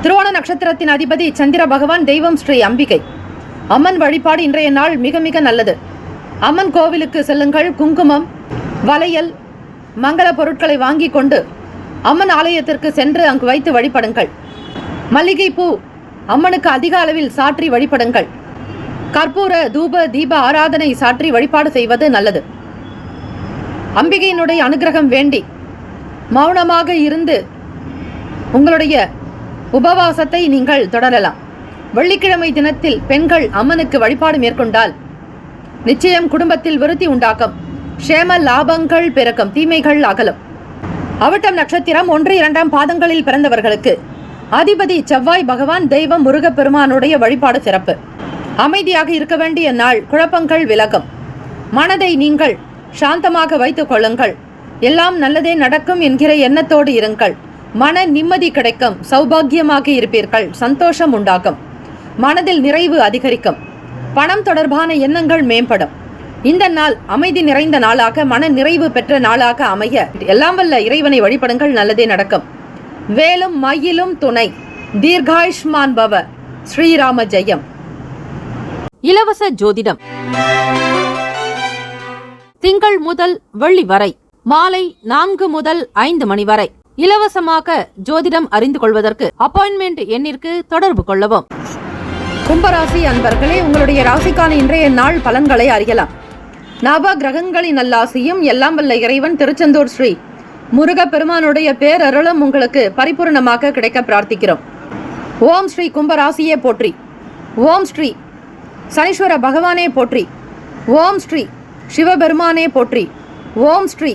[SPEAKER 2] திருவோண நட்சத்திரத்தின் அதிபதி சந்திர பகவான், தெய்வம் ஸ்ரீ அம்பிகை. அம்மன் வழிபாடு இன்றைய நாள் மிக மிக நல்லது. அம்மன் கோவிலுக்கு செல்லுங்கள். குங்குமம், வளையல், மங்கள பொருட்களை வாங்கி கொண்டு அம்மன் ஆலயத்திற்கு சென்று அங்கு வைத்து வழிபடுங்கள். மல்லிகை பூ அம்மனுக்கு அதிக அளவில் சாற்றி வழிபடுங்கள். கற்பூர தூப தீப ஆராதனை சாற்றி வழிபாடு செய்வது நல்லது. அம்பிகையினுடைய அனுகிரகம் வேண்டி மௌனமாக இருந்து உங்களுடைய உபவாசத்தை நீங்கள் தொடரலாம். வெள்ளிக்கிழமை தினத்தில் பெண்கள் அம்மனுக்கு வழிபாடு மேற்கொண்டால் நிச்சயம் குடும்பத்தில் விருத்தி உண்டாகும். க்ஷேம லாபங்கள் பெருக்கும், தீமைகள் அகலும். அவிட்டம் நட்சத்திரம் 1, 2 பாதங்களில் பிறந்தவர்களுக்கு அதிபதி செவ்வாய் பகவான், தெய்வம் முருகப்பெருமானுடைய வழிபாடு சிறப்பு. அமைதியாக இருக்க வேண்டிய நாள். குழப்பங்கள் விலகும். மனதை நீங்கள் சாந்தமாக வைத்துக் கொள்ளுங்கள். எல்லாம் நல்லதே நடக்கும் என்கிற எண்ணத்தோடு இருங்கள். மன நிம்மதி கிடைக்கும். சௌபாகியமாக இருப்பீர்கள். சந்தோஷம் உண்டாகும். மனதில் நிறைவு அதிகரிக்கும். பணம் தொடர்பான எண்ணங்கள் மேம்படும். இந்த நாள் அமைதி நிறைந்த நாளாக, மன நிறைவு பெற்ற நாளாக அமைய எல்லாம் வல்ல இறைவனை வழிபடுங்கள். நல்லதே நடக்கும். வேலும் மயிலும் துணை. தீர்காயுஷ்மான் பவ. ஸ்ரீராம ஜெயம்.
[SPEAKER 1] இலவச ஜோதிடம் திங்கள் முதல் வெள்ளி வரை மாலை 4 முதல் 5 மணி வரை இலவசமாக ஜோதிடம் அறிந்து கொள்வதற்கு அப்பாயின்மெண்ட் எண்ணிற்கு தொடர்பு கொள்ளவும்.
[SPEAKER 2] கும்பராசி அன்பர்களே, உங்களுடைய ராசிக்கான இன்றைய நாள் பலன்களை அறியலாம். நவ கிரகங்களின் நல்லாசியும் எல்லாம் வல்ல இறைவன் திருச்செந்தூர் ஸ்ரீ முருகப்பெருமானுடைய பேரருளும் உங்களுக்கு பரிபூர்ணமாக கிடைக்க பிரார்த்திக்கிறோம். ஓம் ஸ்ரீ கும்பராசியே போற்றி. ஓம் ஸ்ரீ சனீஸ்வர பகவானே போற்றி. ஓம் ஸ்ரீ சிவபெருமானே போற்றி. ஓம் ஸ்ரீ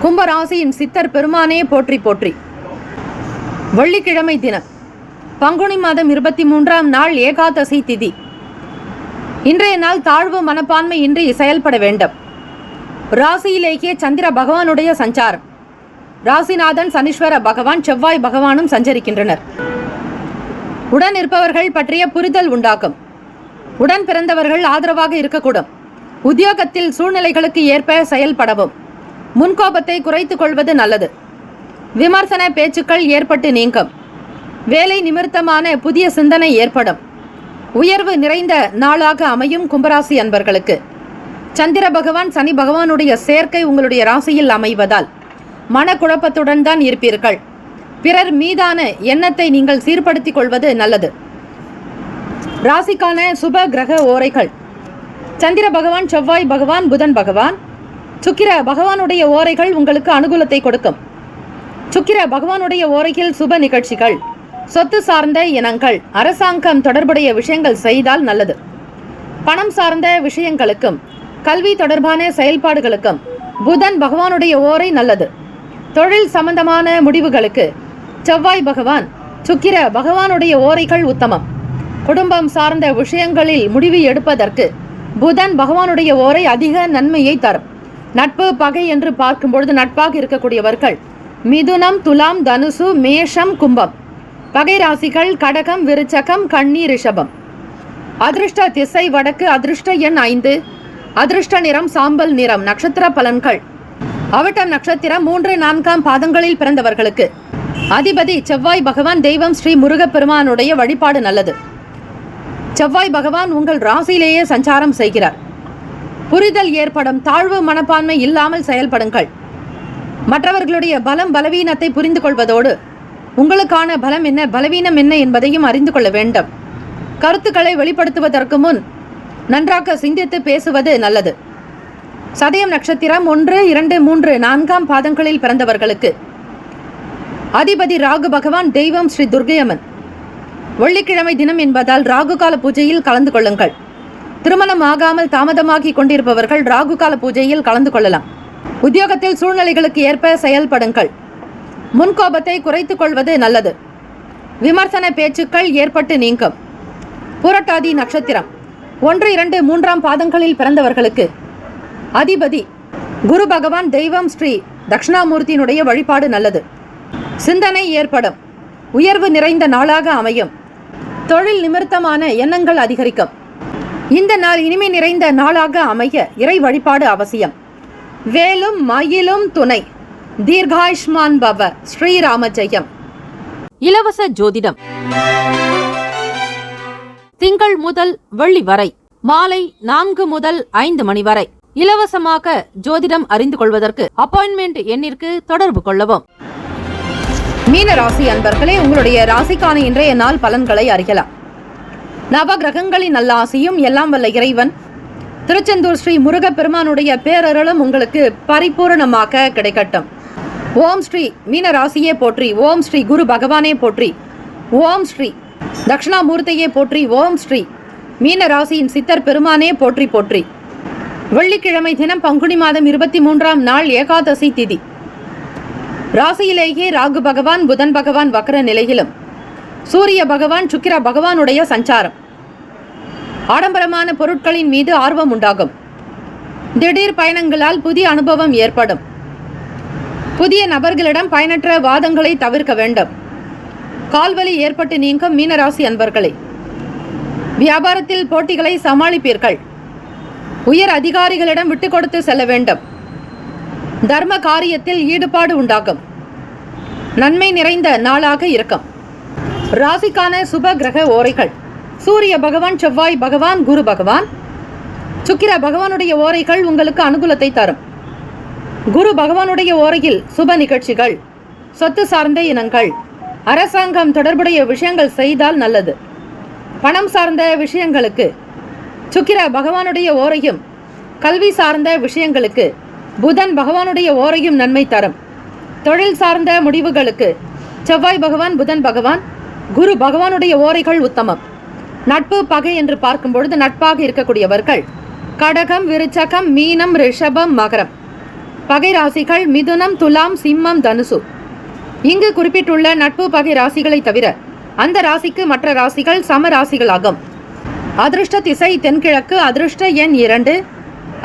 [SPEAKER 2] கும்பராசியின் சித்தர் பெருமானே போற்றி போற்றி. வெள்ளிக்கிழமை தினம் பங்குனி மாதம் 23ஆம் நாள் ஏகாதசி திதி. இன்றைய நாள் தாழ்வு மனப்பான்மை இன்றி செயல்பட வேண்டும். ராசியிலேயே சந்திர பகவானுடைய சஞ்சாரம். ராசிநாதன் சனீஸ்வர பகவான், செவ்வாய் பகவானும் சஞ்சரிக்கின்றனர். உடன் இருப்பவர்கள் பற்றிய புரிதல் உண்டாகும். உடன் பிறந்தவர்கள் ஆதரவாக இருக்கக்கூடும். உத்தியோகத்தில் சூழ்நிலைகளுக்கு ஏற்ப செயல்படவும். முன்கோபத்தை குறைத்துக் கொள்வது நல்லது. விமர்சன பேச்சுக்கள் ஏற்பட்டு நீங்கும். வேலை நிமித்தமான புதிய சிந்தனை ஏற்படும். உயர்வு நிறைந்த நாளாக அமையும். கும்பராசி அன்பர்களுக்கு சந்திர பகவான், சனி பகவானுடைய சேர்க்கை உங்களுடைய ராசியில் அமைவதால் மனக்குழப்பத்துடன் தான் இருப்பீர்கள். பிறர் மீதான எண்ணத்தை நீங்கள் சீர்படுத்திக் கொள்வது நல்லது. ராசிக்கான சுப கிரக ஓரைகள். சந்திர பகவான், செவ்வாய் பகவான், புதன் பகவான், சுக்கிர பகவானுடைய ஓரைகள் உங்களுக்கு அனுகூலத்தை கொடுக்கும். சுக்கிர பகவானுடைய ஓரையில் சுப நிகழ்ச்சிகள், சொத்து சார்ந்த இனங்கள், அரசாங்கம் தொடர்புடைய விஷயங்கள் செய்தால் நல்லது. பணம் சார்ந்த விஷயங்களுக்கும் கல்வி தொடர்பான செயல்பாடுகளுக்கும் புதன் பகவானுடைய ஓரை நல்லது. தொழில் சம்பந்தமான முடிவுகளுக்கு செவ்வாய் பகவான், சுக்கிர பகவானுடைய ஓரைகள் உத்தமம். குடும்பம் சார்ந்த விஷயங்களில் முடிவு எடுப்பதற்கு புதன் பகவானுடைய ஓரை அதிக நன்மையை தரும். நட்பு பகை என்று பார்க்கும்பொழுது நட்பாக இருக்கக்கூடியவர்கள் மிதுனம், துலாம், தனுசு, மேஷம், கும்பம். பகை ராசிகள் கடகம், விருச்சகம், கன்னி, ரிஷபம். அதிர்ஷ்ட திசை வடக்கு. அதிர்ஷ்ட எண் 5. அதிர்ஷ்ட நிறம் சாம்பல் நிறம். நட்சத்திர பலன்கள். அவிட்டம் நட்சத்திரம் 3, 4 பாதங்களில் பிறந்தவர்களுக்கு அதிபதி செவ்வாய் பகவான். தெய்வம் ஸ்ரீ முருகப்பெருமானுடைய வழிபாடு நல்லது. செவ்வாய் பகவான் உங்கள் ராசியிலேயே சஞ்சாரம் செய்கிறார். புரிதல் ஏற்படும். தாழ்வு மனப்பான்மை இல்லாமல் செயல்படுங்கள். மற்றவர்களுடைய பலம் பலவீனத்தை புரிந்து கொள்வதோடு உங்களுக்கான பலம் என்ன பலவீனம் என்ன என்பதையும் அறிந்து கொள்ள வேண்டும். கருத்துக்களை வெளிப்படுத்துவதற்கு முன் நன்றாக சிந்தித்து பேசுவது நல்லது. சதயம் நட்சத்திரம் 1, 2, 3, 4 பாதங்களில் பிறந்தவர்களுக்கு அதிபதி ராகு பகவான். தெய்வம் ஸ்ரீ துர்க்கையம்மன். வெள்ளிக்கிழமை தினம் என்பதால் ராகு கால பூஜையில் கலந்து கொள்ளுங்கள். திருமணம் ஆகாமல் தாமதமாகி கொண்டிருப்பவர்கள் ராகு கால பூஜையில் கலந்து கொள்ளலாம். உத்தியோகத்தில் சூழ்நிலைகளுக்கு ஏற்ப செயல்படுங்கள். முன்கோபத்தை குறைத்துக் கொள்வது நல்லது. விமர்சன பேச்சுக்கள் ஏற்பட்டு நீங்கும். புரட்டாதி நட்சத்திரம் 1, 2, 3 பாதங்களில் பிறந்தவர்களுக்கு அதிபதி குரு பகவான். தெய்வம் ஸ்ரீ தட்சிணாமூர்த்தியினுடைய வழிபாடு நல்லது. சிந்தனை ஏற்படும். உயர்வு நிறைந்த நாளாக அமையும். தொழில் நிமித்தமான எண்ணங்கள் அதிகரிக்கும். இந்த நாள் இனிமை நிறைந்த நாளாக அமைய இறை வழிபாடு அவசியம். வேலும் மயிலும் துணை. தீர்காயுஷ்மான் பவ. ஸ்ரீராம ஜெயம்.
[SPEAKER 1] இலவச ஜோதிடம் திங்கள் முதல் வெள்ளி வரை மாலை 4 முதல் 5 மணி வரை இலவசமாக ஜோதிடம் அறிந்து கொள்வதற்கு அப்பாயின்மெண்ட் எண்ணிற்கு தொடர்பு கொள்ளவும்.
[SPEAKER 2] மீன ராசி அன்பர்களே, உங்களுடைய ராசிக்கான இன்றைய நாள் பலன்களை அறியலாம். நவ கிரகங்களின் நல்லாசியும் எல்லாம் வல்ல இறைவன் திருச்செந்தூர் ஸ்ரீ முருகப்பெருமானுடைய பேரருளும் உங்களுக்கு பரிபூரணமாக கிடைக்கட்டும். ஓம் ஸ்ரீ மீன ராசியே போற்றி. ஓம் ஸ்ரீ குரு பகவானே போற்றி. ஓம் ஸ்ரீ தட்சிணாமூர்த்தியே போற்றி. ஓம் ஸ்ரீ மீன ராசியின் சித்தர் பெருமானே போற்றி போற்றி. வெள்ளிக்கிழமை தினம் பங்குனி மாதம் 23ஆம் நாள் ஏகாதசி திதி. ராசியிலேயே ராகு பகவான் புதன் பகவான் வக்ர நிலையிலும் சூரிய பகவான் சுக்கிர பகவானுடைய சஞ்சாரம். ஆடம்பரமான பொருட்களின் மீது ஆர்வம் உண்டாகும். திடீர் பயணங்களால் புதிய அனுபவம் ஏற்படும். புதிய நபர்களிடம் பயனற்ற வாதங்களை தவிர்க்க வேண்டும். கால்வலி ஏற்பட்டு நீங்கும் மீனராசி அன்பர்களே. வியாபாரத்தில் போட்டிகளை சமாளிப்பீர்கள். உயர் அதிகாரிகளிடம் விட்டுக் கொடுத்து செல்ல வேண்டும். தர்ம காரியத்தில் ஈடுபாடு உண்டாகும். நன்மை நிறைந்த நாளாக இருக்கும். ராசிக்கான சுப கிரக ஓரைகள். சூரிய பகவான், செவ்வாய் பகவான், குரு பகவான், சுக்கிர பகவானுடைய ஓரைகள் உங்களுக்கு அனுகூலத்தை தரும். குரு பகவானுடைய ஓரையில் சுப நிகழ்ச்சிகள், சொத்து சார்ந்த இனங்கள், அரசாங்கம் தொடர்புடைய விஷயங்கள் செய்தால் நல்லது. பணம் சார்ந்த விஷயங்களுக்கு சுக்கிர பகவானுடைய ஓரையும், கல்வி சார்ந்த விஷயங்களுக்கு புதன் பகவானுடைய ஓரையும் நன்மை தரும். தொழில் சார்ந்த முடிவுகளுக்கு செவ்வாய் பகவான், புதன் பகவான், குரு பகவானுடைய ஓரைகள் உத்தமம். நட்பு பகை என்று பார்க்கும் பொழுது நட்பாக இருக்கக்கூடியவர்கள் கடகம், விருச்சகம், மீனம், ரிஷபம், மகரம். பகை ராசிகள் மிதுனம், துலாம், சிம்மம், தனுசு. இங்கு குறிப்பிட்டுள்ள நட்பு பகை ராசிகளை தவிர அந்த ராசிக்கு மற்ற ராசிகள் சம ராசிகளாகும். அதிர்ஷ்ட திசை தென்கிழக்கு. அதிர்ஷ்ட எண் 2.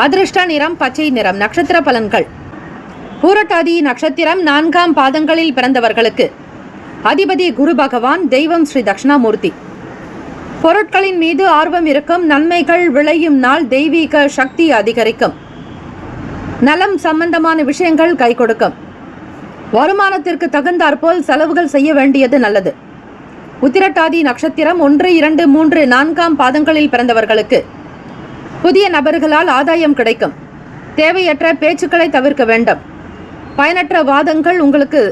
[SPEAKER 2] அதிர்ஷ்ட நிறம் பச்சை நிறம். நட்சத்திர பலன்கள். பூரட்டாதி நட்சத்திரம் 4 பாதங்களில் பிறந்தவர்களுக்கு அதிபதி குரு பகவான். தெய்வம் ஸ்ரீ தட்சிணாமூர்த்தி. பொருட்களின் மீது ஆர்வம் இருக்கும். நன்மைகள் விளையும் நாள். தெய்வீக சக்தி அதிகரிக்கும். நலம் சம்பந்தமான விஷயங்கள் கை கொடுக்கும். வருமானத்திற்கு தகுந்தாற்போல் செலவுகள் செய்ய வேண்டியது நல்லது. உத்திரட்டாதி நட்சத்திரம் 1, 2, 3, 4 பாதங்களில் பிறந்தவர்களுக்கு புதிய நபர்களால் ஆதாயம் கிடைக்கும். தேவையற்ற பேச்சுக்களை தவிர்க்க வேண்டும். பயனற்ற வாதங்கள் உங்களுக்கு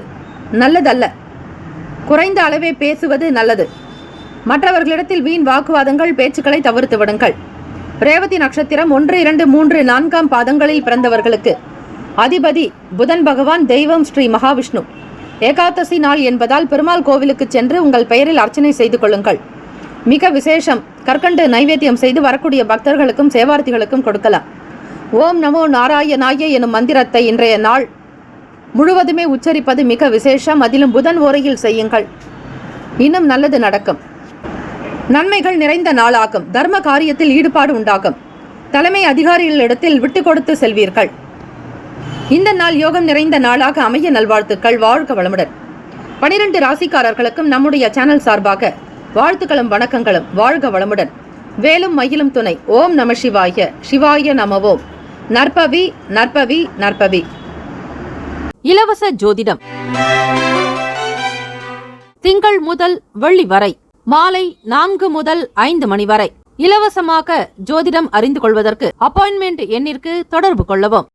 [SPEAKER 2] நல்லதல்ல. குறைந்த அளவே பேசுவது நல்லது. மற்றவர்களிடத்தில் வீண் வாக்குவாதங்கள், பேச்சுக்களை தவிர்த்து விடுங்கள். ரேவதி நட்சத்திரம் 1, 2, 3, 4 பாதங்களில் பிறந்தவர்களுக்கு அதிபதி புதன் பகவான். தெய்வம் ஸ்ரீ மகாவிஷ்ணு. ஏகாதசி நாள் என்பதால் பெருமாள் கோவிலுக்கு சென்று உங்கள் பெயரில் அர்ச்சனை செய்து கொள்ளுங்கள். மிக விசேஷம். கற்கண்டு நைவேத்தியம் செய்து வரக்கூடிய பக்தர்களுக்கும் சேவார்த்திகளுக்கும் கொடுக்கலாம். ஓம் நமோ நாராயணாய எனும் மந்திரத்தை இன்றைய நாள் முழுவதுமே உச்சரிப்பது மிக விசேஷம். அதிலும் புதன் ஓரையில் செய்யுங்கள். இன்னும் நல்லது நடக்கும். நன்மைகள் நிறைந்த நாளாகும். தர்ம காரியத்தில் ஈடுபாடு உண்டாகும். தலைமை அதிகாரிகளிடத்தில் விட்டு கொடுத்து செல்வீர்கள். இந்த நாள் யோகம் நிறைந்த நாளாக அமைய நல்வாழ்த்துக்கள். வாழ்க வளமுடன். 12 ராசிக்காரர்களுக்கும் நம்முடைய சேனல் சார்பாக வாழ்த்துக்களும் வணக்கங்களும். வாழ்க வளமுடன். வேலும் மயிலும் துணை. ஓம் நம சிவாய. சிவாய நமவோம். நற்பவி நற்பவி நற்பவி.
[SPEAKER 1] இலவச ஜோதிடம் திங்கள் முதல் வெள்ளி வரை மாலை 4 முதல் 5 மணி வரை இலவசமாக ஜோதிடம் அறிந்து கொள்வதற்கு அப்பாயின்மெண்ட் எண்ணிற்கு தொடர்பு கொள்ளவும்.